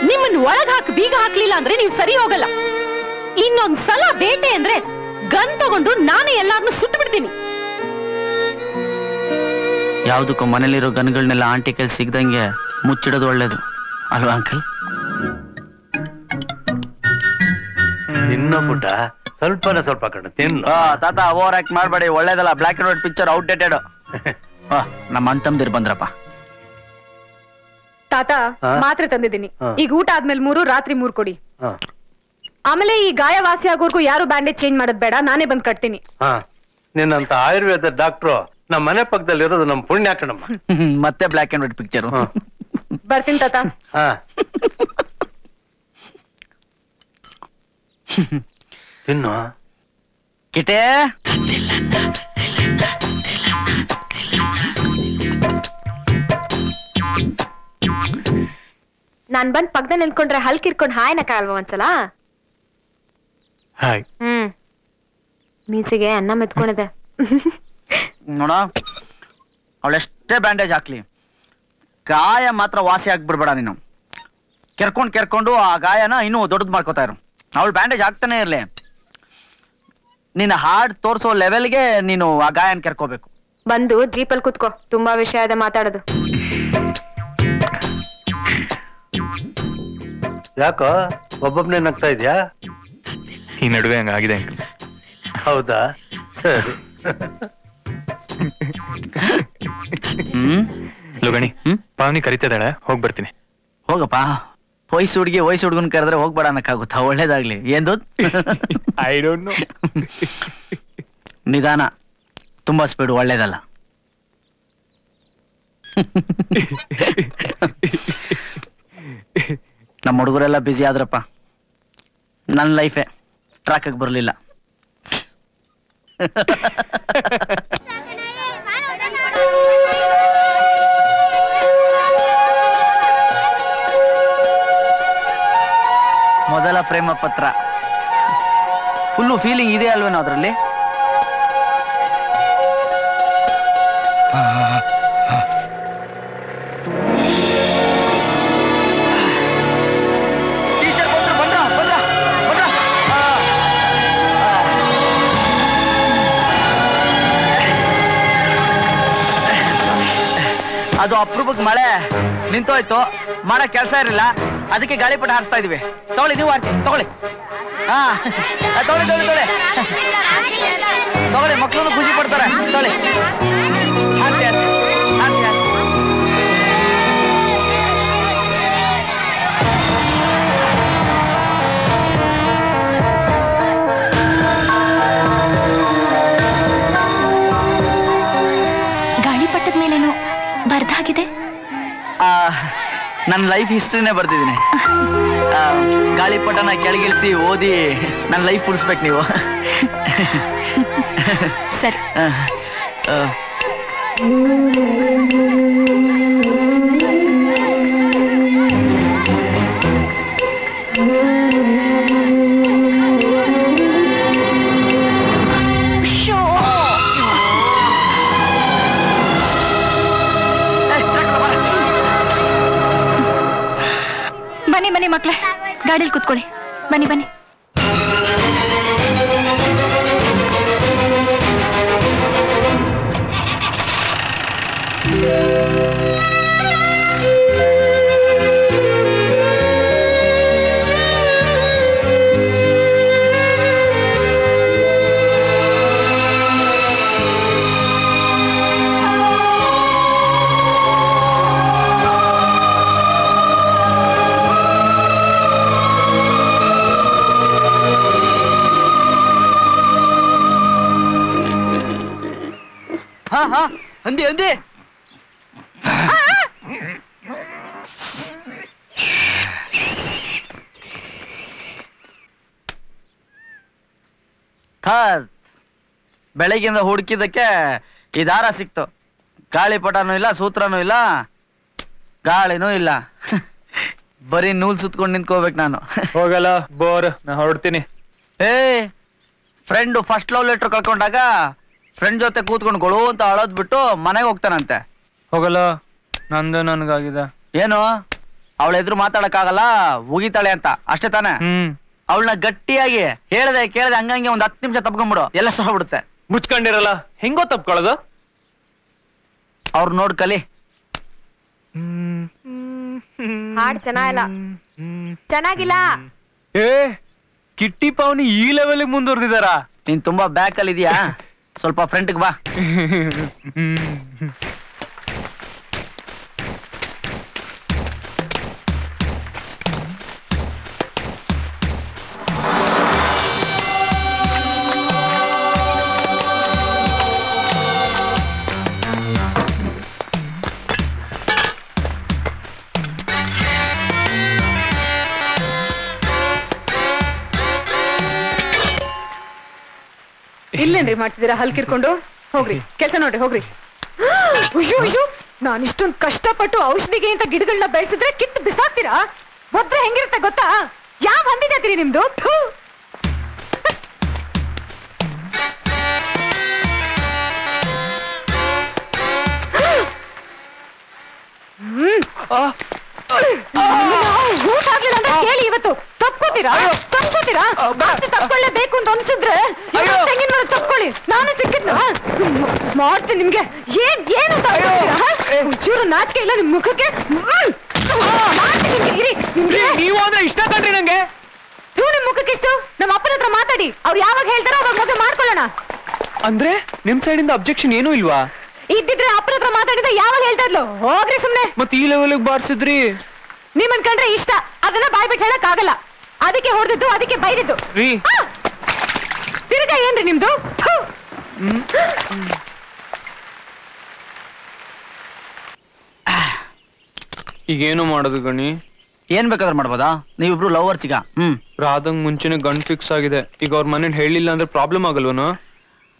ನಿಮ್ಮನ್ನ ಒಳಗ್ ಹಾಕಿ ಬೀಗ ಹಾಕ್ಲಿಲ್ಲ ಅಂದ್ರೆ ನೀವ್ ಸರಿ ಹೋಗಲ್ಲ. ಇನ್ನೊಂದ್ ಸಲ ಬೇಟೆ ಅಂದ್ರೆ ಗನ್ ತಗೊಂಡು ನಾನೇ ಎಲ್ಲಾರನ್ನು ಸುಟ್ಟು ಬಿಡ್ತೀನಿ. ಯಾವ್ದಕ್ಕೂ ಮನೇಲಿರೋ ಗನ್ಗಳನ್ನೆಲ್ಲ ಆಂಟಿ ಕೈಲಿ ಸಿಗ್ದಂಗೆ ಮುಚ್ಚಿಡೋದು ಒಳ್ಳೇದು ಅಲ್ವಾ ಅಂಕಲ್? ತಿನ್ನೋ ಪುಟ್ಟ, ಸ್ವಲ್ಪ ಕಣ ತಿನ್ನು. ತಾತ ಓವರ್ ಆಕ್ಟ್ ಮಾಡ್ಬೇಡಿ, ಒಳ್ಳೇದಲ್ಲ. Black and white picture outdated. ನಮ್ಮ ಅಣ್ತಮ್ದಿರ್ ಬಂದ್ರಪ್ಪ. ತಾತ ಮಾತ್ರೆ ತಂದಿದ್ದೀನಿ, ಈಗ ಊಟ ಆದ್ಮೇಲೆ 3, ರಾತ್ರಿ 3 ಕೊಡಿ. ಆಮೇಲೆ ಈ ಗಾಯ ವಾಸಿ ಆಗೋರ್ಗು ಯಾರು ಬ್ಯಾಂಡೇಜ್ ಚೇಂಜ್ ಮಾಡೋದ್ ಬೇಡ, ನಾನೇ ಬಂದ್ ಕಟ್ತೀನಿ. ನಿನ್ನಂತ ಆಯುರ್ವೇದ ಡಾಕ್ಟ್ರು ನಮ್ಮ ಮನೆ ಪಕ್ಕದಲ್ಲಿ ಇರೋದು ನಮ್ ಪುಣ್ಯ ಕಣಮ್ಮ. ಮತ್ತೆ ಬ್ಲಾಕ್ ಅಂಡ್ ವೈಟ್ ಪಿಕ್ಚರ್. ಬರ್ತೀನಿ ತಾತ. ತಿನ್ನು ಕಿಟೆ. ನಾನ್ ಬಂದ್ ಪಕ್ಕದಲ್ಲಿ ನಿಂತ್ಕೊಂಡ್ರೆ ಹಲ್ಕಿರ್ಕೊಂಡ್ ಹಾಯ್ನಕ್ಕಾಗಲ್ವಾ ಒಂದ್ಸಲ? ಹಾಯ್. ಮೀಸಿಗೆ ಅನ್ನ ಮೆತ್ಕೊಂಡಿದೆ. ನೋಡ, ಅವಳೆಷ್ಟೇ ಬ್ಯಾಂಡೇಜ್ ಹಾಕ್ಲಿ, ಗಾಯ ಮಾತ್ರ ವಾಸಿ ಆಗ್ಬಿಡ್ಬೇಡ ನೀನು. ಕೆರ್ಕೊಂಡು ಆ ಗಾಯನ ಇನ್ನೂ ದೊಡ್ಡದು ಮಾಡ್ಕೋತಾ ಇರು. ಅವಳು ಬ್ಯಾಂಡೇಜ್ ಆಗ್ತಾನೆ ಇರ್ಲಿ, ನಿನ್ನ ಹಾರ್ಟ್ ತೋರ್ಸೋ ಲೆವೆಲ್ಗೆ ನೀನು ಆ ಗಾಯನ ಕೆರ್ಕೋಬೇಕು. ಬಂದು ಜೀಪಲ್ಲಿ ಕುತ್ಕೋ, ತುಂಬಾ ವಿಷಯ ಇದೆ ಮಾತಾಡೋದು. ಯಾಕೋ ಒಬ್ಬೊಬ್ನೇ ನಗ್ತಾ ಇದ್ಯಾ? ಈ ನಡುವೆ ಹಂಗಾಗಿದೆ ಅಂಕಲ್. ಹೌದಾ, ಸರಿ. ಲೋಗಣಿ, ಪಾವನಿ ಕರಿತಿದ್ದಾಳೆ, ಹೋಗ್ ಬರ್ತೀನಿ. ಹೋಗಪ್ಪ. ವಯಸ್ಸು ಹುಡುಗನ್ ಕರೆದ್ರೆ ಹೋಗ್ಬೇಡ ಅನ್ನಕ್ಕಾಗುತ್ತಾ? ಒಳ್ಳೇದಾಗ್ಲಿ. ಏನು ಐ ಡೋಂಟ್ ನೋ. ನಿಧಾನ, ತುಂಬಾ ಸ್ಪೀಡ್ ಒಳ್ಳೇದಲ್ಲ. ನಮ್ಮ ಹುಡುಗರೆಲ್ಲ ಬ್ಯುಸಿ ಆದ್ರಪ್ಪ, ನನ್ನ ಲೈಫೇ ಟ್ರ್ಯಾಕಿಗೆ ಬರಲಿಲ್ಲ. ಮೊದಲ ಪ್ರೇಮ ಪತ್ರ ಫುಲ್ಲು ಫೀಲಿಂಗ್ ಇದೆ ಅಲ್ವೇನೋ ಅದರಲ್ಲಿ? ಅದು ಅಪರೂಪಕ್ಕೆ ಮಳೆ ನಿಂತೋಯ್ತು, ಮಾಡೋ ಕೆಲಸ ಇರಲಿಲ್ಲ, ಅದಕ್ಕೆ ಗಾಳಿಪಟ ಹಾರಿಸ್ತಾ ಇದೀವಿ. ತಗೊಳ್ಳಿ, ನೀವು ಹಾರಿಸಿ, ತಗೊಳ್ಳಿ. ತಗೊಳ್ಳಿ, ಮಕ್ಕಳು ಖುಷಿ ಪಡ್ತಾರೆ. ತಗೊಳ್ಳಿ, ಹಾರಿಸಿ ಹಾರಿಸಿ ಹಾರಿಸಿ ಹಾರಿಸಿ. ಗಾಳಿಪಟದ ಮೇಲೇನು ಬರ್ದಾಗಿದೆ? ನನ್ನ ಲೈಫ್ ಹಿಸ್ಟ್ರಿನೇ ಬರ್ತಿದ್ದೀನಿ. ಗಾಳಿಪಟನ ಕೆಳಗಿಳಿಸಿ ಓದಿ ನನ್ನ ಲೈಫ್ ಉಳಿಸ್ಬೇಕು ನೀವು. ಸರಿ. ಬನ್ನಿ ಮಕ್ಳೇ, ಗಾಡಿಲಿ ಕುತ್ಕೊಳ್ಳಿ. ಬನ್ನಿ. ಅಂದಿ ಅಂದಿ ಬೆಳಗ್ಗಿಂದ ಹುಡುಕಿದ್ದಕ್ಕೆ ಈ ದಾರ ಸಿಕ್ತು. ಗಾಳಿಪಟನೂ ಇಲ್ಲ, ಸೂತ್ರನೂ ಇಲ್ಲ, ಗಾಳಿನೂ ಇಲ್ಲ. ಬರೀ ನೂಲ್ ಸುತ್ಕೊಂಡು ನಿಂತ್ಕೋಬೇಕು ನಾನು. ಹೋಗಲ್ಲ, ಬೋರ್, ನಾ ಹೊರಡ್ತೀನಿ. ಫ್ರೆಂಡ್ ಫಸ್ಟ್ ಲವ್ ಲೆಟರ್ ಕಳ್ಕೊಂಡಾಗ ಫ್ರೆಂಡ್ ಜೊತೆ ಕೂತ್ಕೊಂಡು ಗೊಳು ಅಂತ ಅಳೋದ್ ಬಿಟ್ಟು ಮನೆಗೆ ಹೋಗ್ತಾನಂತೆ. ಹೋಗಲ್ಲ, ನಂದು ನನ್ಗಾಗಿದೆ. ಏನು ಅವಳ ಎದುರು ಮಾತಾಡಕ್ಕಾಗಲ್ಲ, ಉಗಿತಾಳೆ ಅಂತ ಅಷ್ಟೇ ತಾನೆ? ಅವಳನ್ನ ಗಟ್ಟಿಯಾಗಿ ಹೇಳ್ದೆ ಕೇಳ್ದೆ ಹಂಗಂಗೆ ಒಂದ್ 10 ನಿಮಿಷ ತಪ್ಕೊಂಡ್ಬಿಡು, ಎಲ್ಲ ಸರೋಗ್ಬಿಡುತ್ತೆ. ಮುಚ್ಕೊಂಡಿರಲ್ಲ, ಹೆಂಗೋ ತಪ್ಕೊಳ್ಳೋದು? ಅವ್ರು ನೋಡ್ ಕಲಿ. ಹಾಡ್ ಚೆನ್ನಾಗಿಲ್ಲ, ಚೆನ್ನಾಗಿಲ್ಲ. ಏ ಕಿಟ್ಟಿ ಪಾವನಿ ಈ ಲೆವೆಲ್ ಮುಂದುವರೆದಿದಾರ. ನೀನ್ ತುಂಬಾ ಬ್ಯಾಕ್ ಅಲ್ಲಿ ಇದೀಯಾ, ಸ್ವಲ್ಪ ಫ್ರಂಟ್ಗೆ ಬಾ. ಇಲ್ಲೇನ್ರಿ ಮಾಡ್ತಿದ್ದೀರಾ? ಹಲ್ಕಿರ್ಕೊಂಡು ಹೋಗ್ರಿ, ಕೆಲ್ಸ ನೋಡ್ರಿ, ಹೋಗ್ರಿ. ಅಯ್ಯೋ, ನಾನು ಇಷ್ಟೊಂದು ಕಷ್ಟಪಟ್ಟು ಔಷಧಿಗೆ ಅಂತ ಗಿಡಗಳನ್ನ ಬೆಳೆಸಿದ್ರೆ ಕಿತ್ತು ಬಿಸಾಕ್ತೀರಾ? ಒದ್ರೆ ಹೆಂಗಿರುತ್ತೆ ಗೊತ್ತಾ? ಯಾವ ಹಂದಿದಾತಿರಿ ನಿಮ್ದು? ಊಟ ಆಗ್ಲಿಲ್ಲ ಅಂದ್ರೆ ಕೇಳಿ, ಇವತ್ತು ತಪ್ಕೋತೀರಾ? ಜಾಸ್ತಿ ತಪ್ಕೊಳ್ಳೇಬೇಕು ಅಂತ ಅನ್ಸಿದ್ರೆ ತೆಂಗಿನ ಮರ ತಪ್ಕೊಳ್ಳಿ. ನಾನು ಸಿಕ್ಕಿದ್ನ ಮಾಡ್ತೀನಿ ನಿಮ್ಗೆ. ಏನು ಚೂರು ನಾಚಿಕೆ ಇಲ್ಲ ನಿಮ್ ಮುಖಕ್ಕೆ. ನೀವು ಅಂದ್ರೆ ಇಷ್ಟ ಕಣ್ರಿ ನಂಗೆ. ನಿಮ್ ಮುಖಕ್ಕೆ ಇಷ್ಟು. ನಮ್ಮ ಅಪ್ಪನ ಹತ್ರ ಮಾತಾಡಿ, ಅವ್ರು ಯಾವಾಗ ಹೇಳ್ತಾರೋ ಅವಾಗ ಮದುವೆ ಮಾಡ್ಕೊಳ್ಳೋಣ. ಅಂದ್ರೆ ನಿಮ್ ಸೈಡ್ ಇಂದ ಅಬ್ಜೆಕ್ಷನ್ ಏನೂ ಇಲ್ವಾ? ಇದ್ದಿದ್ರೆ ಅಪ್ಪನ ಹತ್ರ ಮಾತಾಡಿದ ಯಾವಾಗ ಹೇಳ್ತಾ ಇದ್ಲು? ಹೋಗ್ರಿ ಸುಮ್ನೆ. ಮತ್ತೆ ಈ ಲೆವೆಲ್ ಬಾರ್ಸಿದ್ರಿ? ನಿಮ್ಮನ್ ಕಂಡ್ರೆ ಇಷ್ಟ, ಅದನ್ನ ಬಾಯ್ಬಿಟ್ಟು ಹೇಳಕ್ ಆಗಲ್ಲ. ಅದಕ್ಕೆ ಹೊಡೆದಿದ್ದು, ಅದಕ್ಕೆ ಬೈದಿದ್ದು. ತಿರ್ಗಾ ಏನ್ರಿ ನಿಮ್ದು? ಈಗೇನು ಮಾಡೋದು ಗಣಿ? ಏನ್ ಬೇಕಾದ್ರೂ ಮಾಡ್ಬೋದಾ? ನೀವಿಬ್ರು ಲವರ್ಸ್ ಈಗ. ರಾಧಂಗ್ ಮುಂಚೆನೆ ಗಂಡ್ ಫಿಕ್ಸ್ ಆಗಿದೆ. ಈಗ ಅವ್ರ ಮನೇಲಿ ಹೇಳಿಲ್ಲ ಅಂದ್ರೆ ಪ್ರಾಬ್ಲಮ್ ಆಗಲ್ವನು?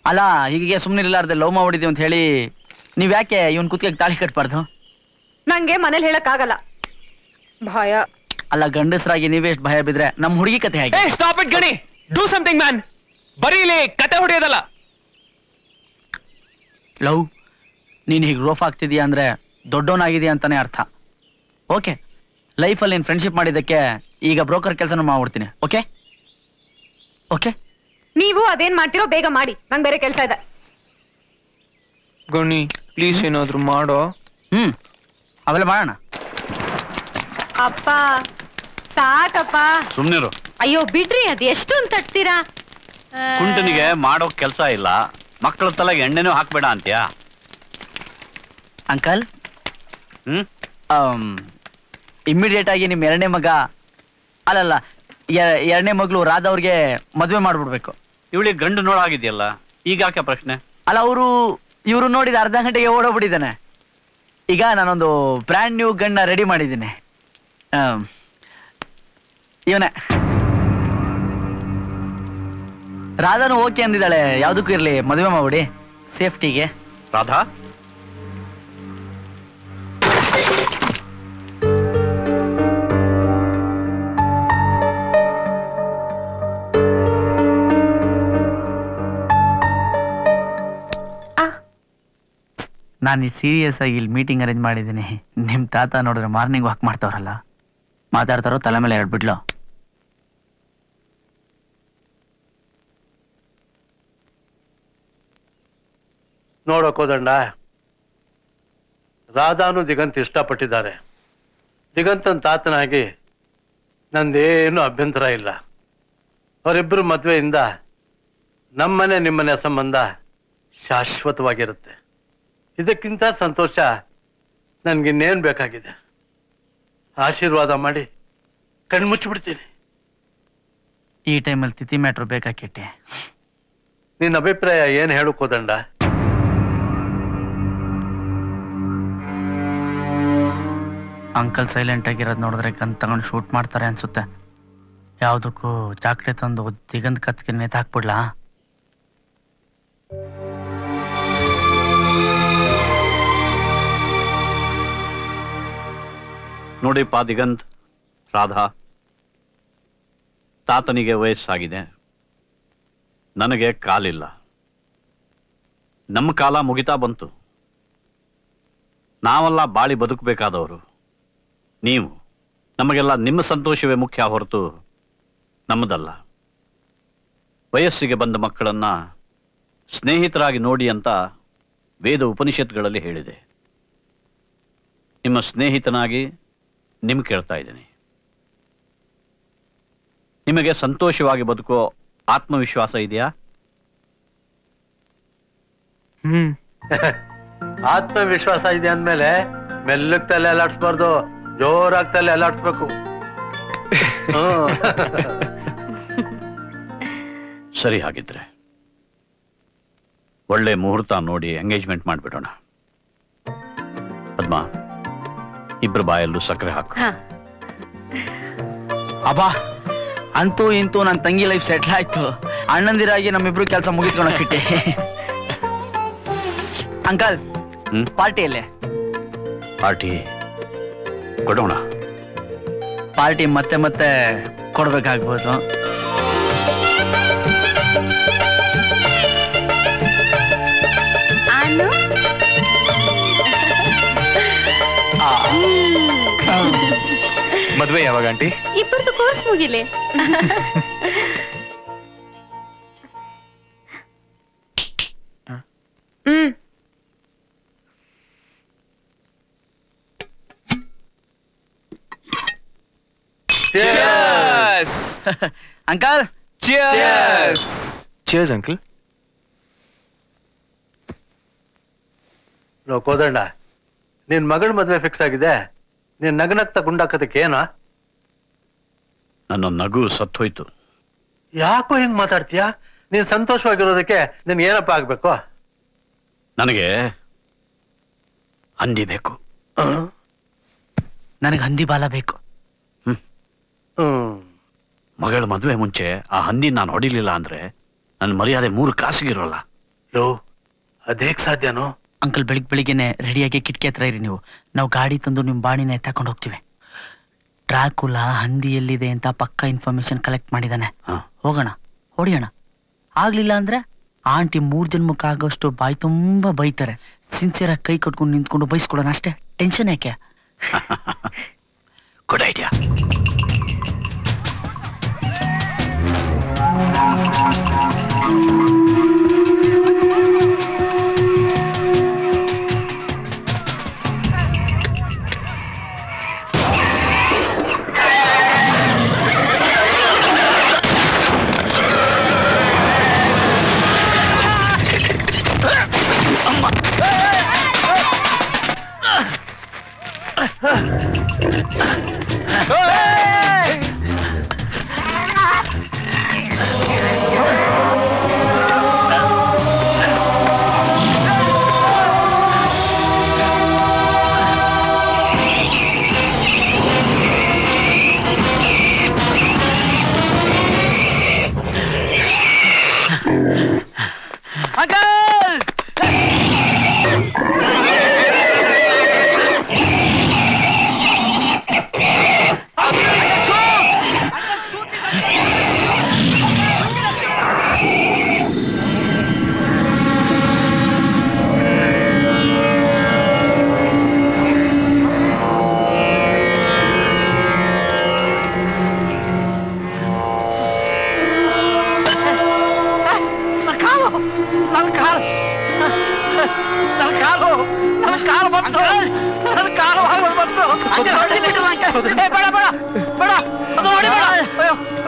ಅಲ್ಲ, ಹೀಗೆ ಸುಮ್ನೆ ಇರ್ಲಾರ್ದೆ ಲವ್ ಮಾಡ್ಬಿಟ್ಟಿದೀವಿ ಅಂತ ಹೇಳಿ ನೀವ್ ಯಾಕೆ ಇವನ್ ಕುತ್ತಿಗೆ ತಾಳಿ ಕಟ್ಬಾರ್ದು? ನಂಗೆ ಮನೇಲಿ ಹೇಳಕ್ ಆಗಲ್ಲ, ಭಯ. ಅಲ್ಲ, ಗಂಡಸರಾಗಿ ನೀವೇ ಎಷ್ಟು ಭಯ ಬಿದ್ರೆ ನಮ್ ಹುಡುಗಿ ಕತೆ ಹೇಗೆ? ಸ್ಟಾಪ್ ಇಟ್ ಗಣಿ, ಡೂ ಸಮಥಿಂಗ್ ಮ್ಯಾನ್. ಬರೀ ಇಲ್ಲಿ ಕತೆ ಹೊಡೆಯೋದಲ್ಲ. ಲವ್, ನೀನ್ ಹೀಗೆ ರೋಫ್ ಆಗ್ತಿದೀಯ ಅಂದ್ರೆ ದೊಡ್ಡವನಾಗಿದೀಯ ಅಂತಾನೆ ಅರ್ಥ. ಓಕೆ, ಲೈಫಲ್ಲಿ ನೀನ್ ಫ್ರೆಂಡ್ಶಿಪ್ ಮಾಡಿದ್ದಕ್ಕೆ ಈಗ ಬ್ರೋಕರ್ ಕೆಲಸನೂ ಮಾಡ್ಬಿಡ್ತೀನಿ. Okay okay? ನೀವು ಅದೇನ್ ಮಾಡ್ತಿರೋ ಬೇಗ ಮಾಡಿ, ನಂಗೆ ಬೇರೆ ಕೆಲಸ ಇದೆ. ಗಣಿ ಪ್ಲೀಸ್ ಏನಾದ್ರು ಮಾಡೋ. ಅವೆಲ್ಲ ಮಾಡೋಣ. ಅಪ್ಪ ಸಾಕಪ್ಪ. ಸುಮ್ನಿರು. ಅಯ್ಯೋ ಬಿಡ್ರಿ, ಅದ್ ಎಷ್ಟು ಅಂತ ತಟ್ತೀರಾ? ಕುಂಟನಿಗೆ ಮಾಡೋ ಕೆಲಸ ಇಲ್ಲ, ಮಕ್ಕಳ ತಲೆಗೆ ಎಣ್ಣೆನೂ ಹಾಕ್ಬೇಡ ಅಂತ್ಯಾ? ಅಂಕಲ್, ಇಮ್ಮಿಡಿಯೇಟ್ ಆಗಿ ನಿಮ್ ಎರಡನೇ ಮಗ, ಅಲ್ಲಲ್ಲ ಎರಡನೇ ಮಗಳು ರಾಧಾ ಅವ್ರಿಗೆ ಮದ್ವೆ ಮಾಡ್ಬಿಡ್ಬೇಕು. ಇವಳಿಗೆ ಗಂಡು ನೋಡಾಗಿದೆಯಲ್ಲ, ಈಗ ಯಾಕೆ ಪ್ರಶ್ನೆ? ಅಲ್ಲ, ಇವರು ನೋಡಿದ ಅರ್ಧ ಗಂಟೆಗೆ ಓಡೋಗ್ಬಿಟ್ಟಿದ್ದಾನೆ. ಈಗ ನಾನೊಂದು ಬ್ರ್ಯಾಂಡ್ ನ್ಯೂ ಗಂಡ ರೆಡಿ ಮಾಡಿದ್ದೀನಿ. ಇವನೇ. ರಾಧಾನು ಓಕೆ ಅಂದಿದ್ದಾಳೆ, ಯಾವ್ದಕ್ಕೂ ಇರ್ಲಿ ಮದುವೆ ಮಾಡ್ಬಿಡಿ, ಸೇಫ್ಟಿಗೆ. ರಾಧಾ, ನಾನು ಸೀರಿಯಸ್ ಆಗಿ ಇಲ್ಲಿ ಮೀಟಿಂಗ್ ಅರೇಂಜ್ ಮಾಡಿದ್ದೀನಿ. ನಿಮ್ ತಾತ ನೋಡಿದ್ರೆ ಮಾರ್ನಿಂಗ್ ವಾಕ್ ಮಾಡ್ತಾವ್ರಲ್ಲ, ಮಾತಾಡ್ತಾರೋ ತಲೆ ಮೇಲೆ ಹೇಳ್ಬಿಡ್ಲು. ನೋಡೋ ಕೋದಂಡ, ರಾಧಾನು ದಿಗಂತ್ ಇಷ್ಟಪಟ್ಟಿದ್ದಾರೆ. ದಿಗಂತನ್ ತಾತನಾಗಿ ನಂದೇನು ಅಭ್ಯಂತರ ಇಲ್ಲ. ಅವರಿಬ್ಬರು ಮದುವೆಯಿಂದ ನಮ್ಮನೆ ನಿಮ್ಮನೆ ಸಂಬಂಧ ಶಾಶ್ವತವಾಗಿರುತ್ತೆ. ಇದಕ್ಕಿಂತ ಸಂತೋಷ ನನ್ಗಿನ್ನೇನು ಬೇಕಾಗಿದೆ? ಆಶೀರ್ವಾದ ಮಾಡಿ ಕಣ್ಮುಚ್ಚಿಬಿಡ್ತೀನಿ. ಈ ಟೈಮಲ್ಲಿ ತಿಥಿ ಮ್ಯಾಟ್ರ್ ಬೇಕಾಕಿಟ್ಟೆ. ನಿನ್ನ ಅಭಿಪ್ರಾಯ ಏನು ಹೇಳು ಕೋದಂಡ? ಅಂಕಲ್ ಸೈಲೆಂಟ್ ಆಗಿರೋದು ನೋಡಿದ್ರೆ ಗನ್ ತಗೊಂಡು ಶೂಟ್ ಮಾಡ್ತಾರೆ ಅನ್ಸುತ್ತೆ. ಯಾವುದಕ್ಕೂ ಜಾಕ್ಡೆ ತಂದು ದಿಗಂತ್ ಕತ್ಗೆ ನೇತಾಕ್ಬಿಡ್ಲಾ? ನೋಡಿಪ್ಪ ದಿಗಂತ್, ರಾಧಾ, ತಾತನಿಗೆ ವಯಸ್ಸಾಗಿದೆ, ನನಗೆ ಕಾಲಿಲ್ಲ. ನಮ್ಮ ಕಾಲ ಮುಗಿತಾ ಬಂತು. ನಾವೆಲ್ಲ ಬಾಳಿ ಬದುಕಬೇಕಾದವರು. ನೀವು, ನಮಗೆಲ್ಲ ನಿಮ್ಮ ಸಂತೋಷವೇ ಮುಖ್ಯ ಹೊರತು ನಮ್ಮದಲ್ಲ. ವಯಸ್ಸಿಗೆ ಬಂದ ಮಕ್ಕಳನ್ನ ಸ್ನೇಹಿತರಾಗಿ ನೋಡಿ ಅಂತ ವೇದ ಉಪನಿಷತ್ಗಳಲ್ಲಿ ಹೇಳಿದೆ. ನಿಮ್ಮ ಸ್ನೇಹಿತನಾಗಿ ನಿಮ್ಗೆ ಕೇಳ್ತಾ ಇದ್ದೀನಿ, ನಿಮಗೆ ಸಂತೋಷವಾಗಿ ಬದುಕೋ ಆತ್ಮವಿಶ್ವಾಸ ಇದೆಯಾ? ಆತ್ಮವಿಶ್ವಾಸ ಇದೆ ಅಂದ್ಮೇಲೆ ಮೆಲ್ಲಕ್ ತಲೆ ಅಲ್ಲಾಡ್ಸ್ಬಾರ್ದು, ಜೋರಾಗಿ ತಲೆ ಅಲ್ಲಾಡ್ಸ್ಬೇಕು. ಸರಿ, ಹಾಗಿದ್ರೆ ಒಳ್ಳೆ ಮುಹೂರ್ತ ನೋಡಿ ಎಂಗೇಜ್ಮೆಂಟ್ ಮಾಡ್ಬಿಡೋಣ. ಪದ್ಮ, ಇಬ್ರು ಬಾಯಲ್ಲೂ ಸಕ್ಕರೆ ಹಾಕು. ಅಬ್ಬಾ, ಅಂತೂ ಇಂತೂ ನನ್ನ ತಂಗಿ ಲೈಫ್ ಸೆಟ್ಲ್ ಆಯ್ತು. ಅಣ್ಣಂದಿರಾಗಿ ನಮ್ಮಿಬ್ರು ಕೆಲಸ ಮುಗಿಸ್ಕೊಳಕ್ಕಿಟ್ಟೆ. ಅಂಕಲ್, ಪಾರ್ಟಿಯಲ್ಲೇ ಪಾರ್ಟಿ ಕೊಡೋಣ. ಪಾರ್ಟಿ ಮತ್ತೆ ಮತ್ತೆ ಕೊಡ್ಬೇಕಾಗ್ಬೋದು. ಮದ್ವೆ ಯಾವಾಗ ಆಂಟಿ? ಇಬ್ಬರದು ಕೋರ್ಸ್ ಮುಗಿಲೆ. Uncle, chairs uncle. No Kodanda, ನಿನ್ ಮಗಳ ಮದ್ವೆ ಫಿಕ್ಸ್ ಆಗಿದೆ. ನೀನ್ ನಗನಗ್ತ ಗುಂಡಾಕದಕ್ಕೆ ಏನೋ? ನನ್ನ ನಗು ಸತ್ತೋಯ್ತು. ಯಾಕೋ ಹಿಂಗ್ ಮಾತಾಡ್ತೀಯ? ನೀನ್ ಸಂತೋಷವಾಗಿರೋದಕ್ಕೆ ನಿನ್ಗೆ ಏನಪ್ಪ ಆಗ್ಬೇಕು? ನನಗೆ ಹಂದಿ ಬೇಕು. ನನಗೆ ಹಂದಿ ಬಾಲ ಬೇಕು. ಮಗಳ ಮದುವೆ ಮುಂಚೆ ಆ ಹಂದಿ ನಾನು ಹೊಡಿಲಿಲ್ಲ ಅಂದ್ರೆ ನನ್ನ ಮರ್ಯಾದೆ 3 ಕಾಸಿಗಿರೋಲ್ಲ. ಲೋ, ಅದೇಕ್ ಸಾಧ್ಯನೋ? ಅಂಕಲ್, ಬೆಳಿಗ್ಗೆನೆ ರೆಡಿಯಾಗಿ ಕಿಟಕಿ ಹತ್ರ ಇರಿ. ನಾವು ಗಾಡಿ ತಂದು ನಿಮ್ಮ ಬಾಡಿನ ಎತ್ತಾಕೊಂಡು ಹೋಗ್ತೀವಿ. ಡ್ರಾಕುಲಾ ಹಂದಿ ಎಲ್ಲಿದೆ ಅಂತ ಪಕ್ಕಾ ಇನ್ಫಾರ್ಮೇಶನ್ ಕಲೆಕ್ಟ್ ಮಾಡಿದಾನೆ. ಹೋಗೋಣ, ಹೊಡಿಯೋಣ. ಆಗ್ಲಿಲ್ಲ ಅಂದ್ರೆ ಆಂಟಿ 3 ಜನ್ಮಕ್ಕಾಗೋಷ್ಟು ಬಾಯಿ ತುಂಬಾ ಬೈತಾರೆ. ಸಿನ್ಸಿಯರಾಗಿ ಕೈ ಕಟ್ಕೊಂಡು ನಿಂತ್ಕೊಂಡು ಬೈಸ್ಕೊಡೋಣ ಅಷ್ಟೇ. ಟೆನ್ಷನ್ ಯಾಕೆ? Good idea.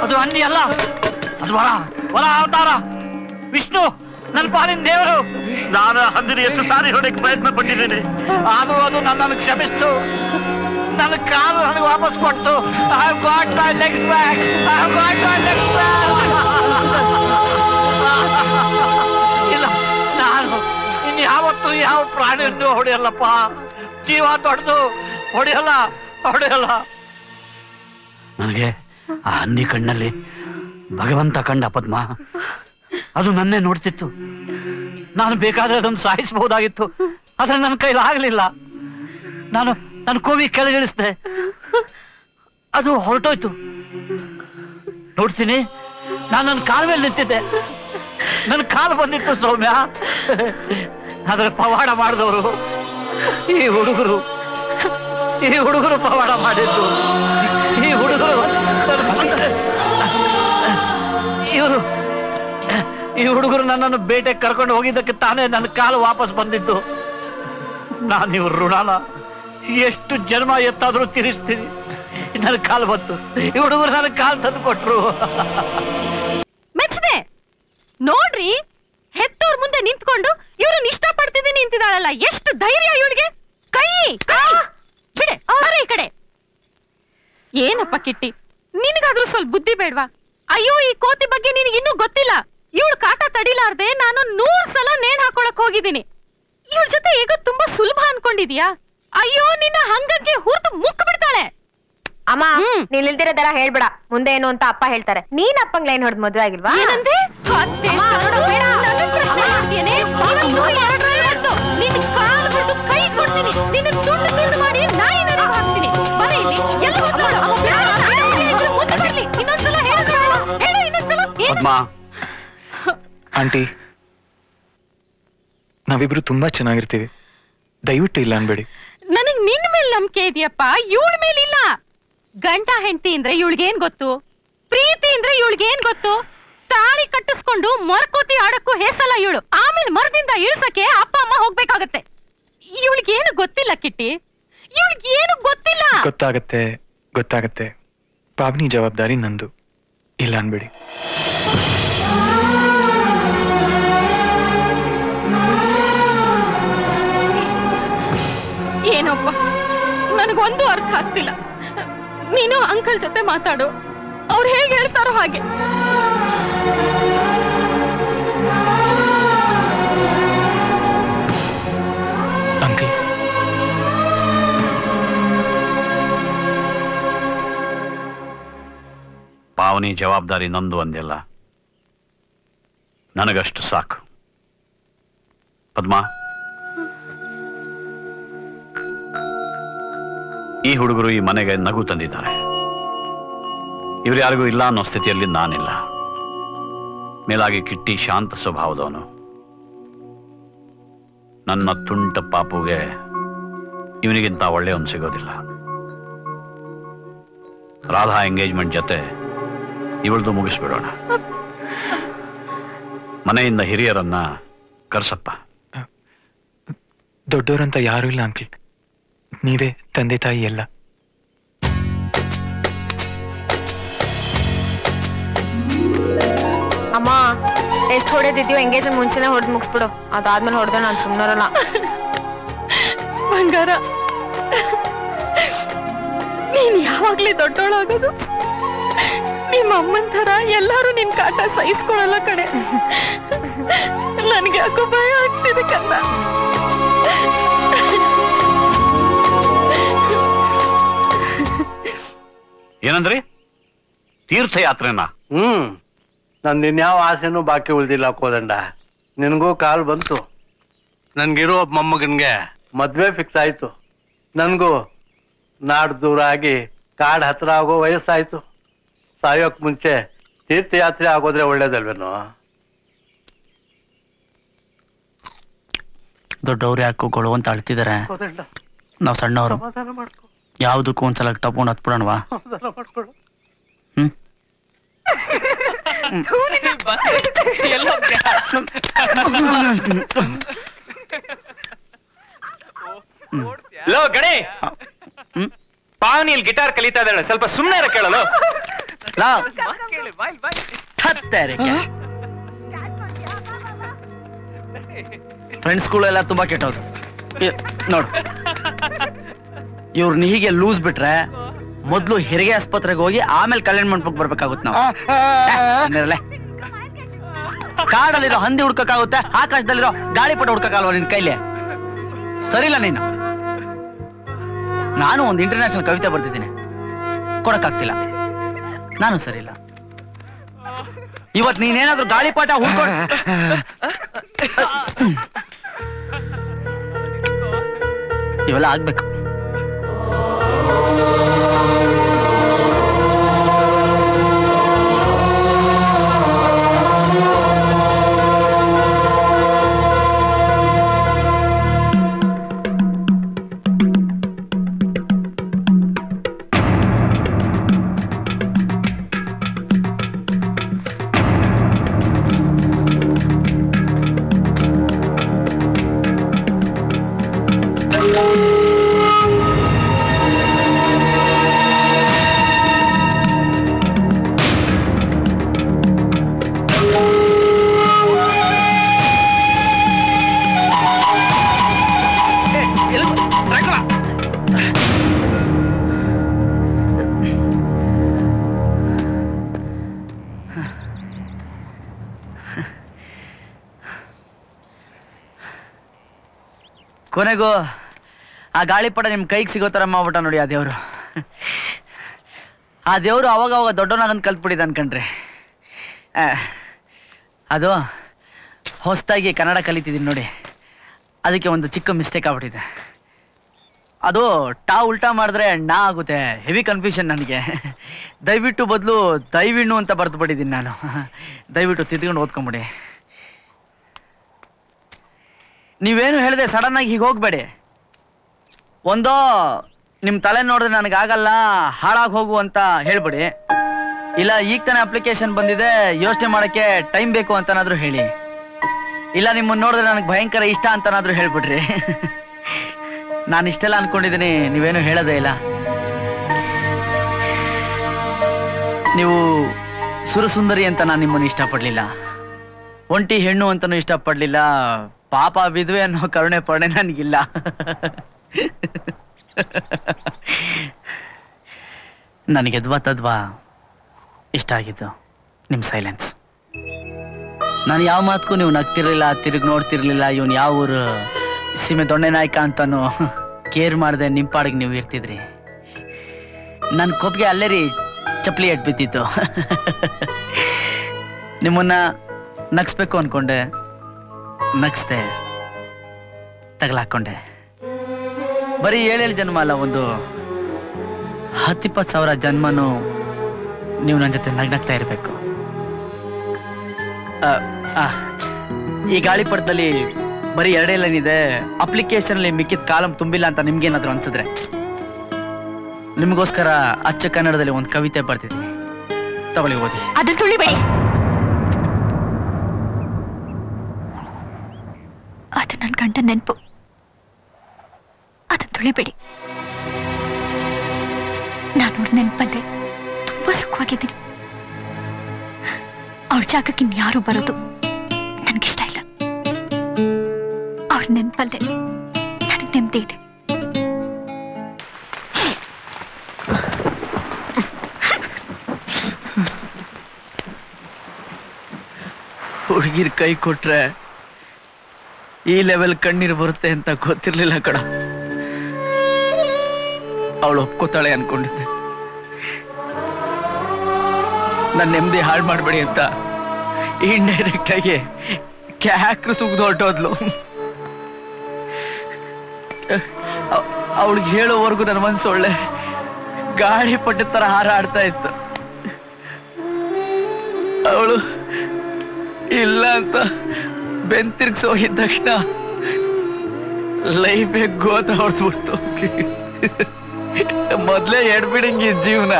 ಅದು ಹಂದಿ ಅಲ್ಲ, ಅದು ವರ ಅವತಾರ. ವಿಷ್ಣು ನನ್ನ ಪಾಲಿನ ದೇವರು. ನಾನು ಹಂದಿನ ಎಷ್ಟು ಸಾರಿ ಹೊಡೆಯಕ್ಕೆ ಪ್ರಯತ್ನ ಪಟ್ಟಿದ್ದೀನಿ. ಆದರೂ ಅದು ನನ್ನನ್ನು ಕ್ಷಮಿಸ್ತು. ನನ್ನ ಕಾಲು ನನಗೆ ವಾಪಸ್ ಕೊಟ್ಟು. I have got my legs back. I have got my legs back. ಇಲ್ಲ, ನಾನು ಇನ್ಯಾವತ್ತೂ ಯಾವ ಪ್ರಾಣಿಯನ್ನು ಹೊಡೆಯಲ್ಲಪ್ಪ. ಜೀವ ದೊಡ್ಡದು, ಹೊಡೆಯಲ್ಲ. ಹೊಡೆಯಲ್ಲ. ನನಗೆ ಆ ಹಂದಿ ಕಣ್ಣಲ್ಲಿ ಭಗವಂತ ಕಂಡ ಪದ್ಮ. ಅದು ನನ್ನೇ ನೋಡ್ತಿತ್ತು. ನಾನು ಬೇಕಾದ್ರೆ ಅದನ್ನು ಸಾಯಿಸಬಹುದಾಗಿತ್ತು, ಆದ್ರೆ ನನ್ನ ಕೈಲಿ ಆಗ್ಲಿಲ್ಲ. ನಾನು ಕೋವಿ ಕೆಳಗಿಳಿಸ್ದೆ, ಅದು ಹೊರಟೋಯ್ತು. ನೋಡ್ತೀನಿ, ನಾನು ನನ್ನ ಕಾಲ ಮೇಲೆ ನಿಂತಿದ್ದೆ, ನನ್ನ ಕಾಲು ಬಂದಿತ್ತು ಸೌಮ್ಯ. ಆದ್ರೆ ಪವಾಡ ಮಾಡಿದವರು ಈ ಹುಡುಗರು ಪವಾಡ ಮಾಡಿದ್ದು. ಈ ಹುಡುಗರು ನನ್ನನ್ನು ಬೇಟೆಗೆ ಕರ್ಕೊಂಡು ಹೋಗಿದ್ದಕ್ಕೆ ತಾನೇ ನನ್ನ ಕಾಲು ವಾಪಸ್ ಬಂದಿದ್ದು. ನಾನು ಇವ್ರ ಋಣಾನ ಎಷ್ಟು ಜನ್ಮ ಎತ್ತಾದ್ರೂ ತೀರಿಸ್ತೀನಿ. ನನ್ನ ಕಾಲು ಬಂತು, ಈ ಹುಡುಗರು ನನ್ನ ಕಾಲು ತಂದು ಕೊಟ್ರು. ಮೆಚ್ಚದೆ ನೋಡ್ರಿ, ಹೆತ್ತೋರ್ ಮುಂದೆ ನಿಂತ್ಕೊಂಡು ಇವ್ರನ್ನ ಇಷ್ಟಪಡ್ತಿದ್ದೀನಿ ನಿಂತಿದ್ದಾಳಲ್ಲ, ಎಷ್ಟು ಧೈರ್ಯ ಇವಳಿಗೆ. ಕೈ ಬಿಡೆ, ಈ ಕಡೆ. ಏನಪ್ಪ ಕಿಟ್ಟಿ, ನಿನಗಾದ್ರೂ ಸ್ವಲ್ಪ ಬುದ್ಧಿ ಬೇಡ್ವಾ? ಅಯ್ಯೋ, ಈ ಕೋತಿ ಬಗ್ಗೆ ನಿನಗೆ ಇನ್ನೂ ಗೊತ್ತಿಲ್ಲ. ಇವಳು ಕಾಟ ತಡಿಲಾರ್ದೆ ನಾನು 100 ಸಲ ನೇಣ್ ಹಾಕೊಳಕ್ ಹೋಗಿದ್ದೀನಿ. ಇವಳ ಜೊತೆ ಈಗ ತುಂಬಾ ಸುಲಭ ಅನ್ಕೊಂಡಿದ್ಯಾ? ಅಯ್ಯೋ, ನಿನ್ನ ಹಂಗಕ್ಕೆ ಹುರ್ದು ಮುಕ್ ಬಿಡ್ತಾಳೆ. ಅಮ್ಮ, ನೀನ್ ಇಲ್ದಿರೋದೆಲ್ಲ ಹೇಳ್ಬೇಡ. ಮುಂದೆ ಏನು ಅಂತ ಅಪ್ಪ ಹೇಳ್ತಾರೆ. ನೀನ್ ಅಪ್ಪಂಗ್ ಲೈನ್ ಹೊಡೆದ್ ಮದ್ವೆ ಆಗಿಲ್ವಾ? ಏನಂದೆ? ಕೈ ಕೊಡ್ತೀನಿ, ನಿನ್ನ ತುಂಡು ತುಂಡು ಮಾಡಿ ನಾಯಿ ನನಗೆ ಹಾಕ್ತೀನಿ. ಬರೀ ಎಲ್ಲ ಇನ್ನೊಂದ್ಸಲ ಹೇಳು. ಪದ್ಮ, ಆಂಟಿ, ನಾವಿಬ್ರು ತುಂಬಾ ಚೆನ್ನಾಗಿರ್ತೀವಿ, ದಯವಿಟ್ಟು ಇಲ್ಲ ಅನ್ಬೇಡಿ. ನನಗ್ ನಿನ್ ಮೇಲೆ ನಂಬಿಕೆ ಇದೆಯಪ್ಪ, ಇವಳ ಮೇಲಿಲ್ಲ. ಗಂಟ ಹೆಂಡತಿ ಅಂದ್ರೆ ಇವಳಿಗೇನ್ ಗೊತ್ತು? ಪ್ರೀತಿ ಅಂದ್ರೆ ಇವಳಿಗೇನ್ ಗೊತ್ತು? ತಾಳಿ ಕಟ್ಟಿಸ್ಕೊಂಡು ಮರ್ಕೋತಿ ಆಡಕ್ಕೂ ಹೇಸಲ್ಲ ಇವಳು. ಆಮೇಲೆ ಮರದಿಂದ ಇಳಿಸಕ್ಕೆ ಅಪ್ಪ ಅಮ್ಮ ಹೋಗ್ಬೇಕಾಗತ್ತೆ. ಇವಳಿಗೇನು ಗೊತ್ತಿಲ್ಲ ಕಿಟ್ಟಿ, ಇವಳಿಗೇನು ಗೊತ್ತಿಲ್ಲ. ಗೊತ್ತಾಗತ್ತೆ. ಪಾವನಿ ಜವಾಬ್ದಾರಿ ನಂದು, ಇಲ್ಲ ಅನ್ಬೇಡಿ. ಏನಪ್ಪ, ನನಗೊಂದು ಅರ್ಥ ಆಗ್ತಿಲ್ಲ. ನೀನು ಅಂಕಲ್ ಜೊತೆ ಮಾತಾಡು, ಅವ್ರು ಹೇಗೆ ಹೇಳ್ತಾರೋ ಹಾಗೆ. ಅಂಕಲ್, ಪಾವನಿ ಜವಾಬ್ದಾರಿ ನಂದು ಅಂದೆಲ್ಲ, ನನಗಷ್ಟು ಸಾಕು. ಪದ್ಮ, ಈ ಹುಡುಗರು ಈ ಮನೆಗೆ ನಗು ತಂದಿದ್ದಾರೆ. ಇವ್ರು ಯಾರಿಗೂ ಇಲ್ಲ ಅನ್ನೋ ಸ್ಥಿತಿಯಲ್ಲಿ ನಾನಿಲ್ಲ. ಮೇಲಾಗಿ ಕಿಟ್ಟಿ ಶಾಂತ ಸ್ವಭಾವದವನು. ನನ್ನ ತುಂಟ ಪಾಪುಗೆ ಇವನಿಗಿಂತ ಒಳ್ಳೆಯವನು ಸಿಗೋದಿಲ್ಲ. ರಾಧಾ ಎಂಗೇಜ್ಮೆಂಟ್ ಜೊತೆ ಇವಳ್ದು ಮುಗಿಸ್ಬಿಡೋಣ. ಮನೆಯಿಂದ ಹಿರಿಯರನ್ನ ಕರ್ಸಪ್ಪ. ದೊಡ್ಡವರಂತ ಯಾರು ಇಲ್ಲ ಅಂಕಲ್, ನೀವೇ ತಂದೆ ತಾಯಿ ಎಲ್ಲ. ಅಮ್ಮ, ಎಷ್ಟು ಹೊಡೆದಿದ್ಯೋ ಎಂಗೇಜ್ಮೆಂಟ್ ಮುಂಚೆನೆ ಹೊಡೆದ್ ಮುಗಿಸ್ಬಿಡು. ಅದಾದ್ಮೇಲೆ ಹೊಡೆದ್ರೆ ನಾನು ಸುಮ್ಮನರಲ್ಲ. ಬಂಗಾರ, ನೀನ್ ಯಾವಾಗ್ಲೇ ದೊಡ್ಡೋಳಾಗೋದು? ನಿಮ್ಮ ಅಮ್ಮನ್ ತರ ಎಲ್ಲಾರು ನಿನ್ ಕಾಟ ಸಹಿಸ್ಕೊಳಲ್ಲ ಕಡೆ. ನನ್ಗೆ ಯಾಕೋ ಭಯ ಆಗ್ತಿದೆ ಕಂದ. ಏನಂದ್ರಿ? ತೀರ್ಥಯಾತ್ರೆನಾ? ನಂದಿನ್ಯಾವ ಆಸೆನೂ ಬಾಕಿ ಉಳ್ದಿಲ್ಲ ಕೋದಂಡ. ನಿನಗೂ ಕಾಲ್ ಬಂತು. ನನ್ಗಿರೋ ಮೊಮ್ಮಗನ್ಗೆ ಮದ್ವೆ ಫಿಕ್ಸ್ ಆಯ್ತು. ನನ್ಗೂ ನಾಡ್ ದೂರ ಆಗಿ ಕಾಡ್ ಹತ್ರ ಆಗೋ ವಯಸ್ಸಾಯ್ತು. ಸಾಯೋಕ್ ಮುಂಚೆ ತೀರ್ಥಯಾತ್ರೆ ಆಗೋದ್ರೆ ಒಳ್ಳೇದಲ್ವೇನೋ? ದೊಡ್ಡವ್ರು ಯಾಕೋ ಗೊಳು ಅಂತ ಅಳ್ತಿದಾರೆ. ನಾವು ಸಣ್ಣವರು, ಯಾವ್ದಕ್ಕೂ ಒಂದ್ಸಲ ತಗೊಂಡು ಹತ್ಬಿಡೋಣವಾ? ಲೋ ಗಣೇ, ಪಾವನಿಯಲ್ಲಿ ಗಿಟಾರ್ ಕಲಿತಾ ಇದ್ದಾಳೆ, ಸ್ವಲ್ಪ ಸುಮ್ಮನೆ ಇರ ಕೇಳಲು. ಫ್ರೆಂಡ್ಸ್ಗಳೆಲ್ಲ ತುಂಬಾ ಕೆಟ್ಟವ್ರು ನೋಡು. ಇವ್ರನ್ನ ಹೀಗೆ ಲೂಸ್ ಬಿಟ್ರೆ ಮೊದ್ಲು ಹೆರಿಗೆ ಆಸ್ಪತ್ರೆಗೆ ಹೋಗಿ ಆಮೇಲೆ ಕಲ್ಯಾಣ ಮಂಟಪಕ್ಕೆ ಬರ್ಬೇಕಾಗುತ್ತೆ ನಾವು. ಕಾಡಲ್ಲಿರೋ ಹಂದಿ ಹುಡ್ಕಕ್ಕಾಗುತ್ತೆ, ಆಕಾಶದಲ್ಲಿರೋ ಗಾಳಿಪಟ ಹುಡ್ಕಕ್ಕಾಗಲ್ವ ನಿನ್ ಕೈಲಿ? ಸರಿಲ್ಲ ನೀನು. ನಾನು ಒಂದು ಇಂಟರ್ನ್ಯಾಷನಲ್ ಕವಿತೆ ಬರ್ತಿದ್ದೀನಿ, ಕೊಡಕ್ಕಾಗ್ತಿಲ್ಲ. ನಾನು ಸರಿ ಇಲ್ಲ. ಇವತ್ತು ನೀನೇನಾದ್ರೂ ಗಾಳಿಪಾಠ ಹುಡ್ಕೊಂಡು ಇವೆಲ್ಲ ಆಗ್ಬೇಕು. ಕೊನೆಗೂ ಆ ಗಾಳಿಪಟ ನಿಮ್ ಕೈಗೆ ಸಿಗೋ ತರ ಮಾಡ್ಬಿಟ್ಟ ನೋಡಿ ಆ ದೇವ್ರು. ಆ ದೇವ್ರು ಅವಾಗ ಅವಾಗ ದೊಡ್ಡವನಾಗಂತ ಕಲ್ತ್ಬಿಟ್ಟಿದ್ದ ಅನ್ಕಂಡ್ರಿ. ಅದು ಹೊಸದಾಗಿ ಕನ್ನಡ ಕಲಿತಿದ್ದೀನಿ ನೋಡಿ, ಅದಕ್ಕೆ ಒಂದು ಚಿಕ್ಕ ಮಿಸ್ಟೇಕ್ ಆಗ್ಬಿಟ್ಟಿದೆ. ಅದು ಟಾ ಉಲ್ಟಾ ಮಾಡಿದ್ರೆ ನಾ ಆಗುತ್ತೆ. ಹೆವಿ ಕನ್ಫ್ಯೂಷನ್ ನನಗೆ. ದಯವಿಟ್ಟು ಬದಲು ದಯವಿಣ್ಣು ಅಂತ ಬರ್ತು ಬಿಟ್ಟಿದ್ದೀನಿ ನಾನು. ದಯವಿಟ್ಟು ತಿದ್ಕೊಂಡು ಓದ್ಕೊಂಬಿಡಿ. ನೀವೇನು ಹೇಳಿದೆ ಸಡನ್ ಆಗಿ ಹೀಗೆ ಹೋಗ್ಬೇಡಿ. ಒಂದೋ ನಿಮ್ಮ ತಲೆ ನೋಡಿದ್ರೆ ನನಗಾಗಲ್ಲ, ಹಾಳಾಗಿ ಹೋಗು ಅಂತ ಹೇಳ್ಬಿಡಿ. ಇಲ್ಲ ಈಗ ತಾನೇ ಅಪ್ಲಿಕೇಶನ್ ಬಂದಿದೆ, ಯೋಚನೆ ಮಾಡೋಕ್ಕೆ ಟೈಮ್ ಬೇಕು ಅಂತನಾದ್ರೂ ಹೇಳಿ. ಇಲ್ಲ ನಿಮ್ಮನ್ನು ನೋಡಿದ್ರೆ ನನಗೆ ಭಯಂಕರ ಇಷ್ಟ ಅಂತನಾದ್ರೂ ಹೇಳ್ಬಿಡ್ರಿ. ನಾನು ಇಷ್ಟೆಲ್ಲ ಅನ್ಕೊಂಡಿದ್ದೀನಿ, ನೀವೇನು ಹೇಳೋದೇ ಇಲ್ಲ. ನೀವು ಸುರಸುಂದರಿ ಅಂತ ನಾನು ನಿಮ್ಮನ್ನು ಇಷ್ಟಪಡಲಿಲ್ಲ, ಒಂಟಿ ಹೆಣ್ಣು ಅಂತನೂ ಇಷ್ಟಪಡಲಿಲ್ಲ, ಪಾಪ ವಿಧವೆ ಅನ್ನೋ ಕರುಣೆ ಪರ್ಣೆ ನನಗಿಲ್ಲ. ನನಗೆ ಎದ್ವಾ ತದ್ವಾ ಇಷ್ಟ ಆಗಿದ್ದು ನಿಮ್ಮ ಸೈಲೆನ್ಸ್. ನಾನು ಯಾವ ಮಾತಕ್ಕೂ ನೀವು ನಗ್ತಿರ್ಲಿಲ್ಲ, ತಿರುಗಿ ನೋಡ್ತಿರ್ಲಿಲ್ಲ. ಇವನು ಯಾವ ಊರು ಸೀಮೆ ದೊಣ್ಣೆ ನಾಯಕ ಅಂತಾನು ಕೇರ್ ಮಾಡದೆ ನಿಮ್ಮ ಪಾಡಿಗೆ ನೀವು ಇರ್ತಿದ್ರಿ. ನನ್ನ ಕೊಪ್ಪಿಗೆ ಅಲ್ಲೇ ರೀ ಚಪ್ಪಲಿ ಎಟ್ ಬಿದ್ದಿತ್ತು. ನಿಮ್ಮನ್ನ ನಗ್ಸ್ಬೇಕು ಅನ್ಕೊಂಡೆ, ನಗ್ಸ್ದೆ, ತಗಲಾಕೊಂಡೆ. ಬರೀ 7 ಜನ್ಮ ಅಲ್ಲ, ಒಂದು 10-20 ಸಾವಿರ ಜನ್ಮನು ನೀವು ನನ್ನ ಜೊತೆ ನಗ್ನಗ್ತಾ ಇರಬೇಕು. ಈ ಗಾಳಿಪಟದಲ್ಲಿ ಬರೀ 2 ಲೈನ್ ಇದೆ. ಅಪ್ಲಿಕೇಶನ್ ಅಲ್ಲಿ ಮಿಕ್ಕಿದ ಕಾಲಂ ತುಂಬಿಲ್ಲ ಅಂತ ನಿಮ್ಗೇನಾದ್ರು ಅನ್ಸಿದ್ರೆ ನಿಮಗೋಸ್ಕರ ಅಚ್ಚ ಕನ್ನಡದಲ್ಲಿ ಒಂದು ಕವಿತೆ ಬರ್ತಿದ್ದೀನಿ, ತಗೊಳ್ಳಿ ಓದಿ. ಅದನ್ನ ತುಳಿಬೇಡಿ. ಅದು ನನ್ನ ಗಂಡ ನೆನಪು, ಅದನ್ನ ತುಳಿಬೇಡಿ. ನಾನು ಅವ್ರ ನೆನಪಲ್ಲೇ ತುಂಬಾ ಸುಖವಾಗಿದ್ದೀನಿ. ಅವ್ರ ಜಾಗಕ್ಕೆ ಇನ್ಯಾರು ಬರೋದು ನನಗಿಷ್ಟ ಇಲ್ಲ. ಅವ್ರ ನೆನಪಲ್ಲೇ ನನಗೆ ನೆಮ್ಮದಿ ಇದೆ. ಹುಡುಗಿರ್ ಕೈ ಕೊಟ್ರೆ ಈ ಲೆವೆಲ್ ಕಣ್ಣೀರು ಬರುತ್ತೆ ಅಂತ ಗೊತ್ತಿರ್ಲಿಲ್ಲ ಕಣ. ಅವಳು ಒಪ್ಕೋತಾಳೆ ಅನ್ಕೊಂಡಿದ್ದೆ. ನನ್ನ ನೆಮ್ಮದಿ ಹಾಳು ಮಾಡ್ಬೇಡಿ ಅಂತ ಇಂಡೈರೆಕ್ಟ್ ಆಗಿ ಕ್ಯಾಕ್ರು ಸುಗ್ದು ಹೊರಟೋದ್ಲು. ಅವಳಿಗೆ ಹೇಳೋವರೆಗೂ ನನ್ನ ಮನ್ಸು ಒಳ್ಳೆ ಗಾಳಿ ಪಟ್ಟದ ತರ ಹಾರಾಡ್ತಾ ಇತ್ತು. ಅವಳು ಇಲ್ಲ ಅಂತ ಬೆಂತಿರ್ಗ್ಸ್ ಹೋಗಿದ ತಕ್ಷಣ ಲೈಫೇ ಗೋತ ಹೊಡೆದ್ಬಿಡ್ತು. ಮೊದ್ಲೇ ಎಡ್ಬಿಡಂಗಿ ಜೀವನ,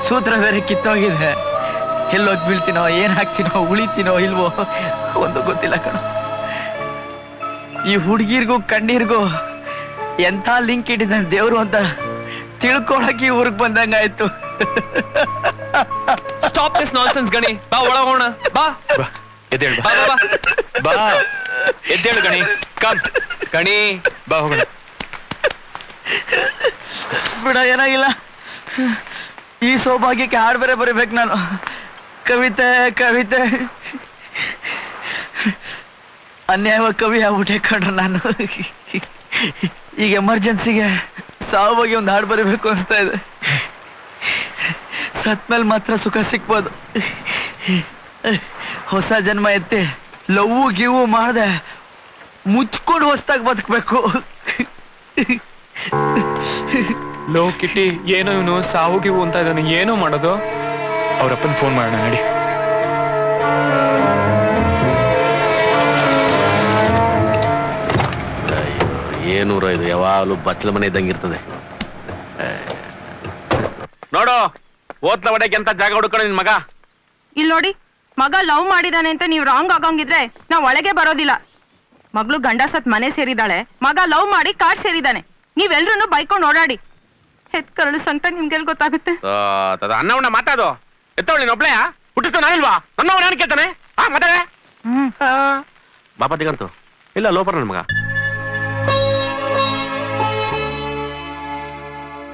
ಸೂತ್ರ ಬೇರೆ ಕಿತ್ತೋಗಿದೆ. ಎಲ್ಲೋಗಿ ಬೀಳ್ತೀನೋ, ಏನ್ ಹಾಕ್ತೀನೋ, ಉಳಿತೀನೋ ಇಲ್ವೋ ಒಂದು ಗೊತ್ತಿಲ್ಲ ಕಣ. ಈ ಹುಡುಗಿರ್ಗೂ ಕಣ್ಣೀರ್ಗೂ ಎಂಥ ಲಿಂಕ್ ಇಟ್ಟಿದ್ದಾನೆ ದೇವ್ರು ಅಂತ ತಿಳ್ಕೊಳಕ್ಕೆ ಊರಿಗೆ ಬಂದಂಗಾಯ್ತು. ಸ್ಟಾಪ್ ದಿಸ್ ನಾನ್ಸೆನ್ಸ್ ಗಣಿ. ಬಾ ಒಳಗೋಣ. ಬಾ ಎದ್ದೇಳು. ಬಾ ಬಾ ಬಾ ಎದ್ದೇಳು ಗಣಿ. ಕಮ್ ಗಣಿ, ಬಾ ಹೋಗೋಣ. ಬಿಡ, ಏನಾಗಿಲ್ಲ. ಈ ಸೌಭಾಗ್ಯಕ್ಕೆ ಹಾಡು ಬೇರೆ ಬರೀಬೇಕು ನಾನು. ಕವಿತೆ ಕವಿತೆ ಅನ್ಯಾಯವಾಗಿ ಕವಿ ಆಗ್ಬಿಟ್ಟೆ ಕಣ್ರ ನಾನು. ಈಗ ಎಮರ್ಜೆನ್ಸಿಗೆ ಸಾವು ಬಗ್ಗೆ ಒಂದು ಹಾಡು ಬರೀಬೇಕು ಅನಿಸ್ತಾ ಇದೆ. ಸತ್ಮೇಲೆ ಮಾತ್ರ ಸುಖ ಸಿಕ್ಬೋದು. ಹೊಸ ಜನ್ಮ ಎತ್ತಿ ಲವ್ವು ಗಿವು ಮಾಡದೆ ಮುಚ್ಕೊಂಡು ಹೊಸ್ದಾಗಿ ಬದುಕಬೇಕು. ಲೋ ಕಿಟ್ಟಿ, ಏನೋ ಇವನು ಸಾವುಗಿವು ಅಂತ ಇದ್ದಾನೆ, ಏನೋ ಮಾಡೋದು. ಅವ್ರಪ್ಪನ ಫೋನ್ ಮಾಡೋಣ ನಡಿ. ಏನೂರ ಇದು ಯಾವಾಗಲೂ ಬಚ್ಚಲ ಮನೆ ಇದ್ದಂಗೆ ಇರ್ತದೆ. ನೋಡು, ಓದ್ಲ ಒಡೆಗೆ ಅಂತ ಜಾಗ ಹುಡ್ಕೊಂಡು ನಿನ್ ಮಗ. ಇಲ್ಲಿ ನೋಡಿ, ಮಗ ಲವ್ ಮಾಡಿದಾನೆ ಅಂತ ನೀವು ರಾಂಗ್ ಆಗಂಗಿದ್ರೆ ನಾವ್ ಒಳಗೆ ಬರೋದಿಲ್ಲ. ಮಗಳು ಗಂಡ ಸತ್ ಮನೆ ಸೇರಿದಾಳೆ, ಮಗ ಲವ್ ಮಾಡಿ ಕಾಡ್ ಸೇರಿದಾನೆ. ನೀವೆಲ್ರೂ ಬೈಕೊಂಡು ಓಡಾಡಿ. ಹೆತ್ ಕರಳು ಸಂಟ ನಿಮ್ಗೆಲ್ ಗೊತ್ತಾಗುತ್ತೆ? ಅನ್ನವನ್ನ ಮಾತಾಡೋ. ಎತ್ತವಳಿ ಒಬ್ಳೆಯ ಹುಟ್ಟಿಸ್ತಾನ ನಾನಿಲ್ವಾ? ನನ್ನವನ್ನ ನಾನು ಕೇಳ್ತಾನೆ. ಮಾತಾಡೆ ಬಾಬಾ ದಿಗಂತು ಇಲ್ಲ ಲೋಪರ್ ನನ್ ಮಗ.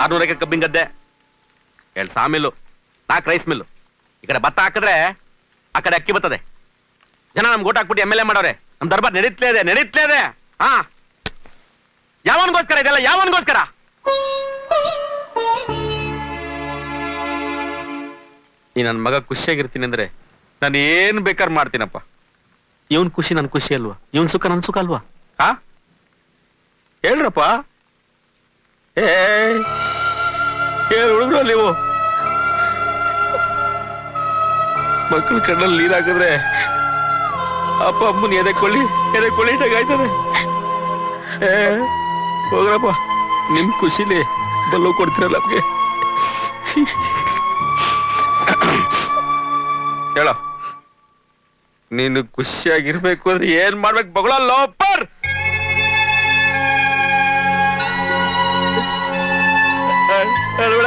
600 ಎಕರೆ ಕಬ್ಬಿನ ಗದ್ದೆ, 2 ಸಾಮಿಲ್ಲು, 4 ರೈಸ್ ಮಿಲ್ಲು. ಈ ಕಡೆ ಭತ್ತ ಹಾಕಿದ್ರೆ ಆ ಕಡೆ ಅಕ್ಕಿ ಬರ್ತದೆ. ಜನ ನಮ್ಗೆ ಓಟ್ ಹಾಕ್ಬಿಟ್ಟು MLA ಮಾಡೋರೆ. ನಮ್ ದರ್ಬಾರ್ ನಡೀತ್ಲೇ ಇದೆ. ಹಾ, ಯಾವನ್ಗೋಸ್ಕರ ಇದೆಲ್ಲ? ಯಾವನ್ಗೋಸ್ಕರ? ಈ ನನ್ನ ಮಗ ಖುಷಿಯಾಗಿರ್ತೀನಿ ಅಂದ್ರೆ ನಾನು ಏನ್ ಬೇಕಾದ್ರೆ ಮಾಡ್ತೀನಪ್ಪ. ಇವನ್ ಖುಷಿ ನನ್ ಖುಷಿ ಅಲ್ವಾ? ಇವನ್ ಸುಖ ನನ್ ಸುಖ ಅಲ್ವಾ? ಹಾ, ಹೇಳ್ರಪ್ಪ. ಹುಡುಗರು ನೀವು ಮಕ್ಕಳ ಕಣ್ಣಲ್ಲಿ ನೀರ್ ಹಾಕಿದ್ರೆ ಅಪ್ಪ ಅಮ್ಮನ ಎದೆಕೊಳ್ಳಿ ಇಟ್ಟಾಗ ಆಯ್ತದೆ. ಹೋಗ್ರಪ್ಪ, ನಿಮ್ ಖುಷಿಲಿ ಬಲ್ಲು ಕೊಡ್ತೀರಲ್ಲ ನಮ್ಗೆ. ಹೇಳೋ, ನೀನು ಖುಷಿಯಾಗಿರ್ಬೇಕು ಅಂದ್ರೆ ಏನ್ ಮಾಡ್ಬೇಕು? ಬಗಳ ಲೋಪರ್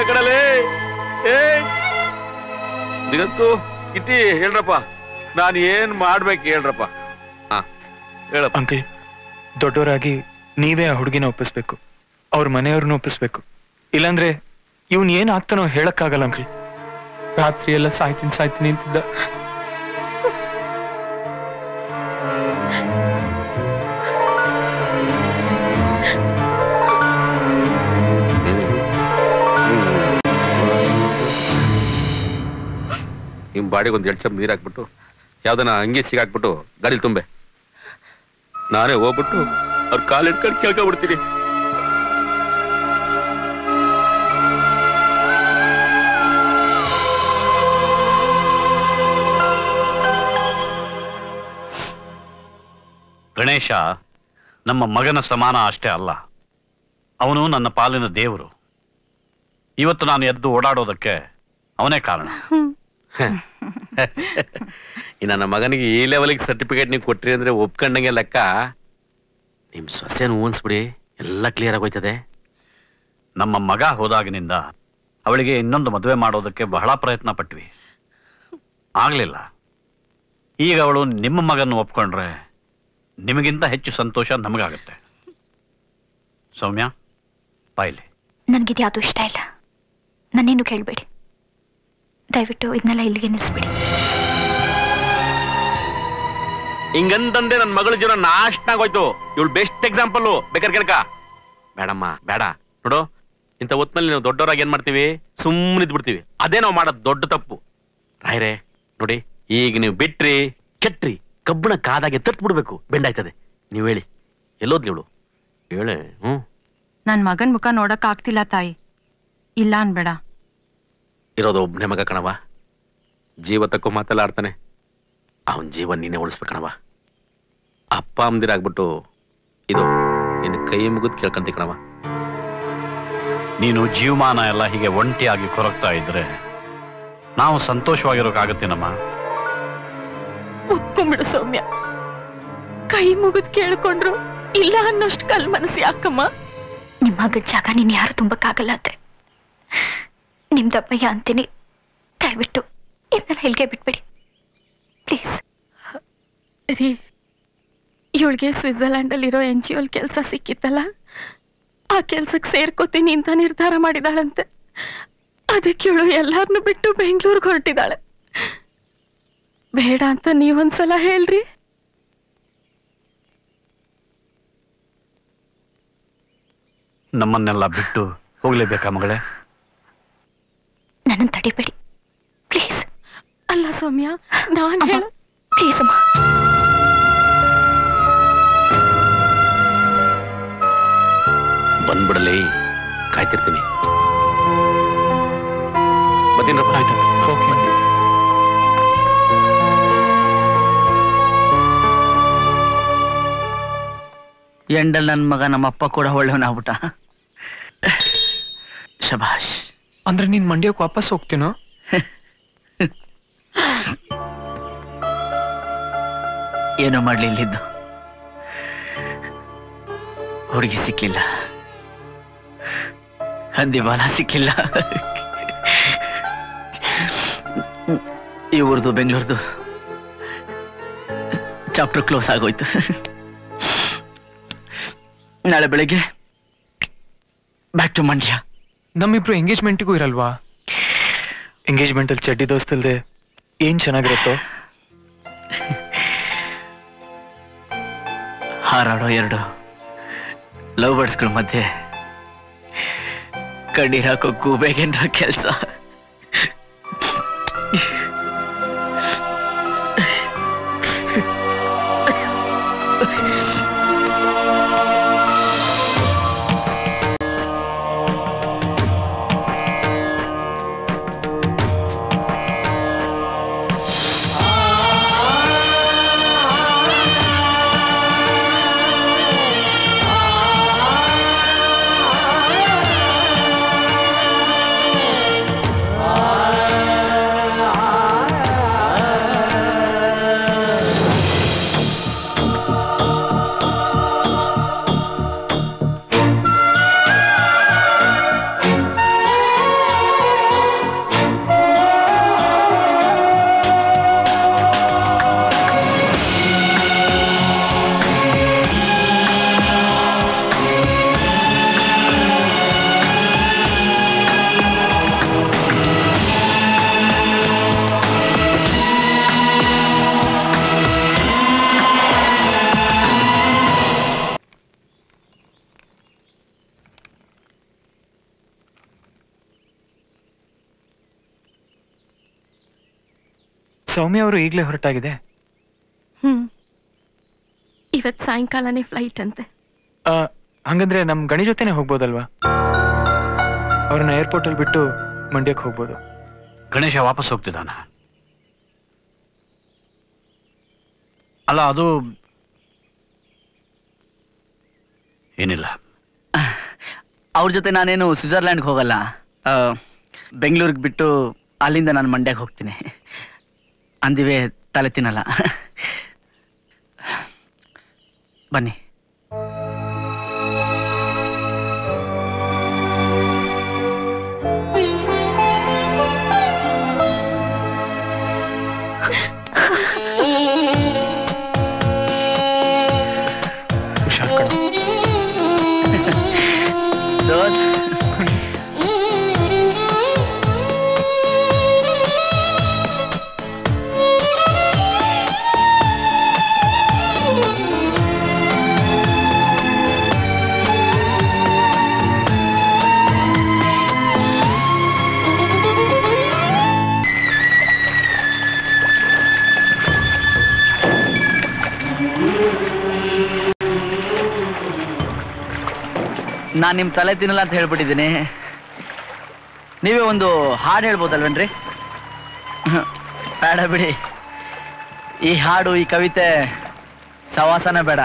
ಕಡಲೆ ದಿಗಂತು ಕಿಟ್ಟಿ ಹೇಳ್ರಪ್ಪ, ನಾನು ಏನ್ ಮಾಡ್ಬೇಕು ಹೇಳ್ರಪ್ಪ. ಹಾ ಹೇಳಪ್ಪ. ಅಂಕಲ್, ದೊಡ್ಡವರಾಗಿ ನೀವೇ ಆ ಹುಡುಗಿನ ಒಪ್ಪಿಸ್ಬೇಕು, ಅವ್ರ ಮನೆಯವ್ರನ್ನ ಒಪ್ಪಿಸ್ಬೇಕು. ಇಲ್ಲಾಂದ್ರೆ ಇವನ್ ಏನ್ ಆಗ್ತಾನೋ ಹೇಳಕ್ಕಾಗಲ್ಲ ಅಂಕಲ್. ರಾತ್ರಿ ಎಲ್ಲ ಸಾಯ್ತೀನಿ ಅಂತಿದ್ದ. ನಿಮ್ ಬಾಡಿಗೆ ಒಂದ್ 2 ಚಮ್ ನೀರ್ ಹಾಕ್ಬಿಟ್ಟು ಯಾವ್ದನ ಹಂಗೆ ಸಿಗಾಕ್ಬಿಟ್ಟು ಗಾಡಿ ತುಂಬೆ. ನಾನೇ ಹೋಗ್ಬಿಟ್ಟು ಅವ್ರ ಕಾಲ್ ಇಟ್ಕೊಂಡು ಕೇಳ್ಕೊಂಡ್ಬಿಡ್ತೀನಿ. ಗಣೇಶ ನಮ್ಮ ಮಗನ ಸಮಾನ ಅಷ್ಟೇ ಅಲ್ಲ, ಅವನು ನನ್ನ ಪಾಲಿನ ದೇವರು. ಇವತ್ತು ನಾನು ಎದ್ದು ಓಡಾಡೋದಕ್ಕೆ ಅವನೇ ಕಾರಣ. ನನ್ನ ಮಗನಿಗೆ ಈ ಲೆವೆಲ್ಗೆ ಸರ್ಟಿಫಿಕೇಟ್ ನೀವು ಕೊಟ್ರಿ ಅಂದ್ರೆ ಒಪ್ಕೊಂಡಂಗೆ ಲೆಕ್ಕ. ನಿಮ್ ಸೊಸೆನ ಊಹಿಸ್ಬಿಡಿ, ಎಲ್ಲ ಕ್ಲಿಯರ್ ಆಗೋಯ್ತದೆ. ನಮ್ಮ ಮಗ ಹೋದಾಗಿನಿಂದ ಅವಳಿಗೆ ಇನ್ನೊಂದು ಮದುವೆ ಮಾಡೋದಕ್ಕೆ ಬಹಳ ಪ್ರಯತ್ನ ಪಟ್ವಿ, ಆಗ್ಲಿಲ್ಲ. ಈಗ ಅವಳು ನಿಮ್ಮ ಮಗನ್ನು ಒಪ್ಕೊಂಡ್ರೆ ನಿಮಗಿಂತ ಹೆಚ್ಚು ಸಂತೋಷ ನಮಗಾಗುತ್ತೆ. ಸೌಮ್ಯ, ಬಾಯ್ಲಿ. ನನಗಿದ್ಯಾವುದು ಇಷ್ಟ ಇಲ್ಲ, ನನ್ನೇನು ಕೇಳಬೇಡಿ. ದಯವಿಟ್ಟು ಇದನ್ನೆಲ್ಲ ಇಲ್ಲಿಗೆ ನಿಲ್ಲಿಸ್ಬಿಡಿ. ಹಿಂಗಂತಂದೆ ನನ್ನ ಮಗಳ ಜೀವನ ನಾಶನಾಗೋಯ್ತು. ಇವಳು ಬೆಸ್ಟ್ ಎಕ್ಸಾಂಪಲ್. ಬೇಕಾದ್ರೆ ಕೇಳ್ಕ. ಬೇಡಮ್ಮ ಬೇಡ. ನೋಡು, ಇಂಥ ಹೊತ್ನಲ್ಲಿ ನಾವು ದೊಡ್ಡವರಾಗಿ ಏನ್ ಮಾಡ್ತೀವಿ? ಸುಮ್ಮನೆ ಇದ್ಬಿಡ್ತೀವಿ. ಅದೇ ನಾವು ಮಾಡೋದು ದೊಡ್ಡ ತಪ್ಪು. ರಾಯ್ರೆ ನೋಡಿ, ಈಗ ನೀವು ಬಿಟ್ರಿ ಕೆಟ್ರಿ ಕಬ್ಬಣ ಕಾದಾಗೆ ತಟ್ಟು ಬಿಡ್ಬೇಕು, ಬೆಂಡಾಯ್ತದೆ. ನೀವ್ ಹೇಳಿ, ಎಲ್ಲೋದ್ಲಿ ಇವಳು? ಹೇಳೆ. ನನ್ ಮಗನ್ ಮುಖ ನೋಡಕ್ ಆಗ್ತಿಲ್ಲ ತಾಯಿ. ಇಲ್ಲ ಅನ್ಬೇಡ. ಇರೋದು ಒಬ್ನೇ ಮಗ ಕಣವ. ಜೀವ ತಕ್ಕೋ ಮಾತೆಲ್ಲ ಆಡ್ತಾನೆ. ಅವನ್ ಜೀವ ನೀನೇ ಉಳಿಸ್ಬೇಕಣವ. ಅಪ್ಪ ಅಮ್ಮದಿರಾಗ್ಬಿಟ್ಟು ಇದು ನಿನ್ನ ಕೈ ಮುಗಿದ್ ಕೇಳ್ಕಂತಿ ಕಣವ. ನೀನು ಜೀವಮಾನ ಎಲ್ಲ ಹೀಗೆ ಒಂಟಿಯಾಗಿ ಕೊರಗ್ತಾ ಇದ್ರೆ ನಾವು ಸಂತೋಷವಾಗಿರೋಕಾಗತ್ತೇನಮ್ಮ? ಒಪ್ಕೊಂಬಿಡು ಸೌಮ್ಯ. ಕೈ ಮುಗಿದ್ ಕೇಳ್ಕೊಂಡ್ರು ಇಲ್ಲ ಅನ್ನೋಷ್ಟು ಕಲ್ ಮನಸ್ಸು ಯಾಕಮ್ಮ? ನಿಮ್ಮ ಮಗದ ಜಾಗ ನೀನ್ ಯಾರು ತುಂಬಕ್ಕಾಗಲ್ಲ ಅತ್ತೆ. ನಿಮ್ದಪ್ಪಯ್ಯ ಅಂತೀನಿ, ದಯವಿಟ್ಟು ಇದನ್ನೆಲ್ಲ ಇಲ್ಲಿಗೆ ಬಿಟ್ಬಿಡಿ ಪ್ಲೀಸ್. ರೀ, ಇವಳಿಗೆ ಸ್ವಿಟ್ಜರ್ಲ್ಯಾಂಡಲ್ಲಿರೋ NGO ಕೆಲಸ ಸಿಕ್ಕಿತ್ತಲ್ಲ, ಆ ಕೆಲ್ಸಕ್ಕೆ ಸೇರ್ಕೋತೀನಿ ಅಂತ ನಿರ್ಧಾರ ಮಾಡಿದಾಳಂತೆ. ಅದಕ್ಕೆ ಇವಳು ಎಲ್ಲಾರನ್ನು ಬಿಟ್ಟು ಬೆಂಗಳೂರಿಗೆ ಹೊರಟಿದ್ದಾಳೆ. ಬೇಡ ಅಂತ ನೀವೊಂದ್ಸಲ ಹೇಳ್ರಿ. ನಮ್ಮನ್ನೆಲ್ಲ ಬಿಟ್ಟು ಹೋಗ್ಲೇಬೇಕಾ ಮಗಳೇ? ನನ್ನನ್ನು ತಡಿಬೇಡಿ ಪ್ಲೀಸ್. ಅಲ್ಲ ಸೌಮ್ಯ, ನಾನು ಪ್ಲೀಸ್ ಅಮ್ಮ. ಬಂದ್ಬಿಡಲಿ, ಕಾಯ್ತಿರ್ತೀನಿ. ಬರ್ತೀನಪ್ಪ. ಆಯ್ತು. ಓಕೆ. ಎಂಡಲ್ ನನ್ನ ಮಗ ನಮ್ಮಪ್ಪ ಕೂಡ ಒಳ್ಳೆಯವನಾಗ್ಬಿಟ್ಟ. ಶಬಾಷ್. ಅಂದ್ರೆ ನೀನ್ ಮಂಡ್ಯಕ್ಕೆ ವಾಪಸ್ ಹೋಗ್ತೀನೋ? ಏನೋ ಮಾಡ್ಲಿ, ಇಲ್ಲಿದ್ದು ಹುಡುಗಿ ಸಿಕ್ಲಿಲ್ಲ, ಹಂದಿ ಬಾಲ ಸಿಕ್ಲಿಲ್ಲ, ಈ ಊರ್ದು ಬೆಂಗಳೂರ್ದು ಚಾಪ್ಟರ್ ಕ್ಲೋಸ್ ಆಗೋಯ್ತು. ನಾಳೆ ಬೆಳಿಗ್ಗೆ ಬ್ಯಾಕ್ ಟು ಮಂಡ್ಯ. ನಮ್ಮಿಬ್ರು ಎಂಗೇಜ್ಮೆಂಟ್ಗೂ ಇರಲ್ವಾ? ಎಂಗೇಜ್ಮೆಂಟ್ ಅಲ್ಲಿ ಚಡ್ಡಿ ದೋಸ್ತಲ್ದೆ ಏನ್ ಚೆನ್ನಾಗಿರುತ್ತೋ. ಹಾರಾಡೋ ಎರಡು ಲವ್ ಬರ್ಡ್ಸ್ಗಳ ಮಧ್ಯೆ ಕಣ್ಣೀರ್ ಹಾಕೋ ಗೂಬೆಗೇನ್ರ ಕೆಲಸ. ಸೌಮ್ಯ ಅವರು ಈಗಲೇ ಹೊರಟಾಗಿದೆ. ಇವತ್ ಸಾಯಂಕಾಲನೇ ಫ್ಲೈಟ್ ಅಂತೆ. ಹಂಗಂದ್ರೆ ನಮ್ ಗಣಿ ಜೊತೆನೆ ಹೋಗ್ಬೋದಲ್ವಾ? ಅವ್ರನ್ನ ಏರ್ಪೋರ್ಟ್ ಅಲ್ಲಿ ಬಿಟ್ಟು ಮಂಡ್ಯಕ್ಕೆ ಹೋಗ್ಬೋದು. ಗಣೇಶ ವಾಪಸ್ ಹೋಗ್ತಿದ್ದಾನ? ಅಲ್ಲ, ಅದು ಏನಿಲ್ಲ. ಅವ್ರ ಜೊತೆ ನಾನೇನು ಸ್ವಿಟ್ಜರ್ಲ್ಯಾಂಡ್ಗೆ ಹೋಗಲ್ಲ. ಬೆಂಗಳೂರಿಗೆ ಬಿಟ್ಟು ಅಲ್ಲಿಂದ ನಾನು ಮಂಡ್ಯಕ್ಕೆ ಹೋಗ್ತೀನಿ. ಅಂದಿವೆ ತಲೆ ತಿನ್ನಲ್ಲ. ಬನ್ನಿ. ನಾನು ನಿಮ್ಮ ತಲೆ ತಿನ್ನಲ್ಲ ಅಂತ ಹೇಳ್ಬಿಟ್ಟಿದ್ದೀನಿ. ನೀವೇ ಒಂದು ಹಾಡು ಹೇಳ್ಬೋದಲ್ವೇನ್ರಿ? ಬೇಡ ಬಿಡಿ, ಈ ಹಾಡು ಈ ಕವಿತೆ ಸವಾಸನ ಬೇಡ.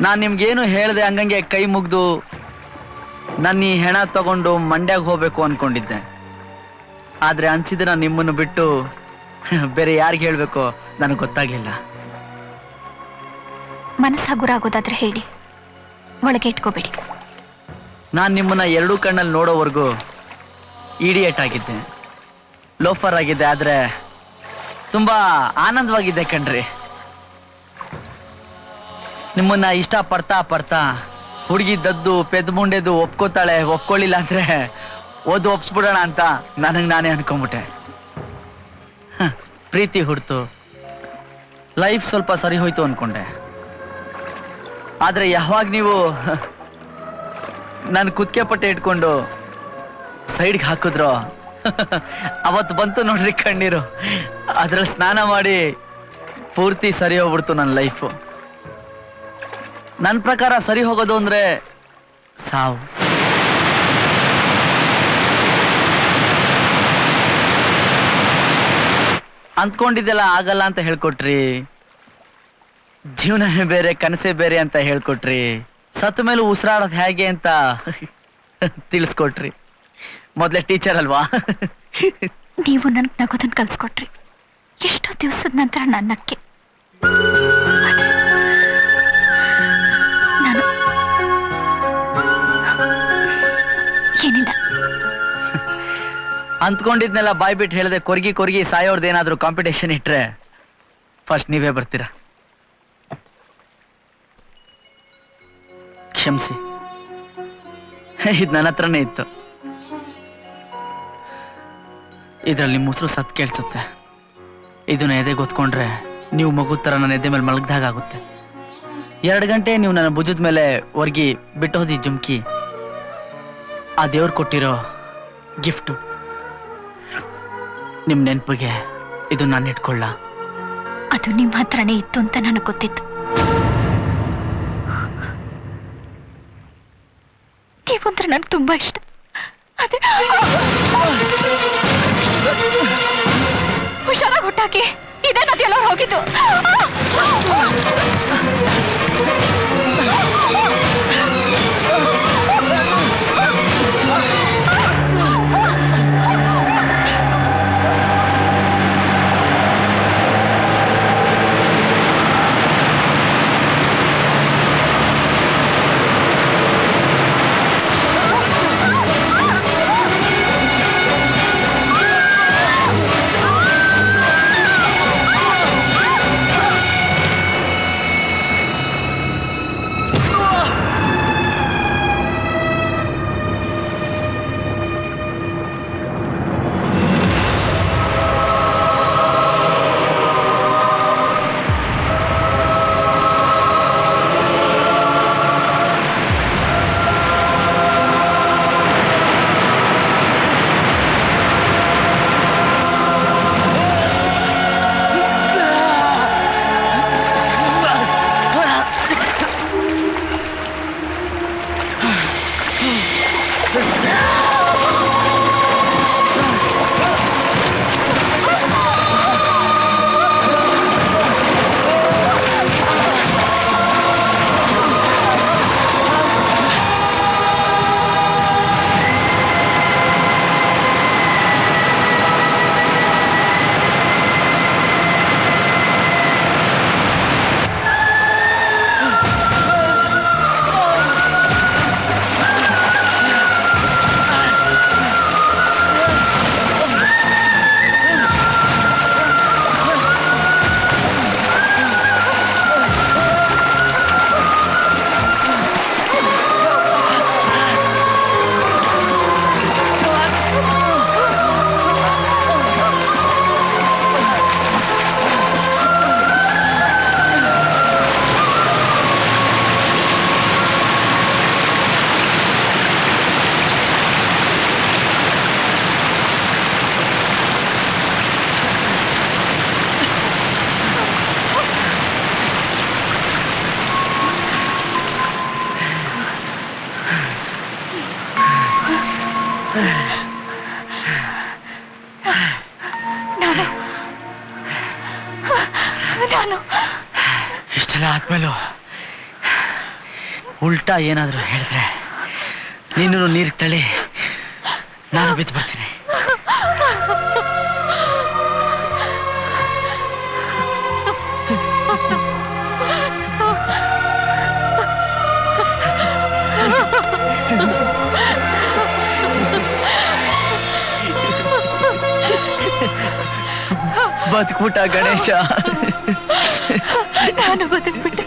ನಾನು ನಿಮ್ಗೇನು ಹೇಳ್ದೆ ಹಂಗಂಗೆ ಕೈ ಮುಗ್ದು ನನ್ನ ಈ ಹೆಣ ತಗೊಂಡು ಮಂಡ್ಯಾಗ ಹೋಗ್ಬೇಕು ಅನ್ಕೊಂಡಿದ್ದೆ. ಆದ್ರೆ ಅನ್ಸಿದ್ರೆ ನಾನು ನಿಮ್ಮನ್ನು ಬಿಟ್ಟು ಬೇರೆ ಯಾರಿಗೆ ಹೇಳ್ಬೇಕೋ ನನಗೆ ಗೊತ್ತಾಗ್ಲಿಲ್ಲ. ಮನಸ್ಸು ಹಗುರಾಗೋದಾದ್ರೆ ಹೇಳಿ, ಒಳಗೆ ಇಟ್ಕೋಬೇಡಿ. ನಾನು ನಿಮ್ಮನ್ನ ಎರಡೂ ಕಣ್ಣಲ್ಲಿ ನೋಡೋವರೆಗೂ ಇಡಿಯೇಟ್ ಆಗಿದ್ದೆ, ಲೋಫರ್ ಆಗಿದ್ದೆ. ಆದ್ರೆ ತುಂಬಾ ಆನಂದವಾಗಿದ್ದೆ ಕಣ್ರಿ. ನಿಮ್ಮನ್ನ ಇಷ್ಟ ಪಡ್ತಾ ಹುಡುಗಿ ದದ್ದು ಪೆದ್ ಮುಂಡೆದು ಒಪ್ಕೋತಾಳೆ, ಒಪ್ಕೊಳ್ಳಿಲ್ಲ ಅಂದ್ರೆ ಓದು ಒಪ್ಸ್ಬಿಡೋಣ ಅಂತ ನನಗೆ ನಾನೇ ಅನ್ಕೊಂಬಿಟ್ಟೆ. ಪ್ರೀತಿ ಹುಡ್ತು, ಲೈಫ್ ಸ್ವಲ್ಪ ಸರಿ ಹೋಯ್ತು ಅನ್ಕೊಂಡೆ. ಆದ್ರೆ ಯಾವಾಗ ನೀವು ನಾನು ಕುತ್ತಿಗೆ ಪಟ್ಟೆ ಇಟ್ಕೊಂಡು ಸೈಡ್ಗೆ ಹಾಕಿದ್ರು ಅವತ್ತು ಬಂತು ನೋಡ್ರಿ ಕಣ್ಣೀರು. ಅದ್ರಲ್ಲಿ ಸ್ನಾನ ಮಾಡಿ ಪೂರ್ತಿ ಸರಿ ಹೋಗ್ಬಿಡ್ತು ನನ್ನ ಲೈಫು. ನನ್ನ ಪ್ರಕಾರ ಸರಿ ಹೋಗೋದು ಅಂದ್ರೆ ಸಾವು. ಅಂದ್ಕೊಂಡಿದ್ದೆಲ್ಲ ಆಗಲ್ಲ ಅಂತ ಹೇಳ್ಕೊಟ್ರಿ, ಜೀವನನೇ ಬೇರೆ ಕನಸೇ ಬೇರೆ ಅಂತ ಹೇಳ್ಕೊಟ್ರಿ, ಸತ್ತ ಮೇಲೆ ಉಸಿರಾಡೋದು ಹೇಗೆ ಅಂತ ತಿಳಿಸ್ಕೊಟ್ರಿ. ಮೊದಲೇ ಟೀಚರ್ ಅಲ್ವಾ? ನೀವು ನನ್ಗೆ ನಗೋದನ್ನ ಕಲ್ಸ್ಕೊಟ್ರಿ. ಎಷ್ಟೋ ದಿವಸದ ನಂತರ ನನ್ನಕ್ಕೆ ನಾನು ಏನಿಲ್ಲ. ಅಂದ್ಕೊಂಡಿದ್ನೆಲ್ಲ ಬಾಯ್ ಬಿಟ್ಟು ಹೇಳಿದೆ ಕೊರ್ಗಿ ಕೊರ್ಗಿ ಸಾಯೋರ್ದು ಏನಾದ್ರು ಕಾಂಪಿಟೇಷನ್ ಇಟ್ರೆ ಫಸ್ಟ್ ನೀವೇ ಬರ್ತೀರಾ. ಕ್ಷಮಿಸಿ, ಇದು ನನ್ನ ಹತ್ರನೇ ಇತ್ತು. ಇದ್ರಲ್ಲಿ ನಿಮ್ಮ ಉಸಿರು ಸತ್ ಕೇಳಿಸುತ್ತೆ. ಇದನ್ನ ಎದೆ ಗೊತ್ಕೊಂಡ್ರೆ ನೀವು ಮಗು ತರ ನನ್ನ ಎದೆ ಮೇಲೆ ಮಲಗ್ದಾಗ ಆಗುತ್ತೆ. 2 ಗಂಟೆ ನೀವು ನನ್ನ ಭುಜದ ಮೇಲೆ ಒರ್ಗಿ ಬಿಟ್ಟೋದಿ ಜುಮ್ಕಿ ಆ ದೇವ್ರು ಕೊಟ್ಟಿರೋ ಗಿಫ್ಟು. ನಿಮ್ ನೆನಪಿಗೆ ಇದು ನಾನು ಇಟ್ಕೊಳ್ಳ. ಅದು ನಿಮ್ಮ ಹತ್ರನೇ ಇತ್ತು ಅಂತ ನನಗೆ ಗೊತ್ತಿತ್ತು. ನೀವಂದ್ರೆ ನನಗೆ ತುಂಬಾ ಇಷ್ಟ. ಹುಷಾರಾಗಿ ಹುಟ್ಟಾಕಿ, ಇದೇ ನದಿಯೆಲ್ಲರೂ ಹೋಗಿದ್ದು. ಇಷ್ಟೆಲ್ಲ ಆದ್ಮೇಲೂ ಉಲ್ಟಾ ಏನಾದರೂ ಹೇಳಿದ್ರೆ ನೀನು ನೀರಿಗೆ ತಳ್ಳಿ ನಾನು ಬಿದ್ದು ಬರ್ತೀನಿ. ಬದುಕ್ಬಿಟ್ಟ ಗಣೇಶ. ನಾನು ಬದುಕ್ಬಿಟ್ಟೆ.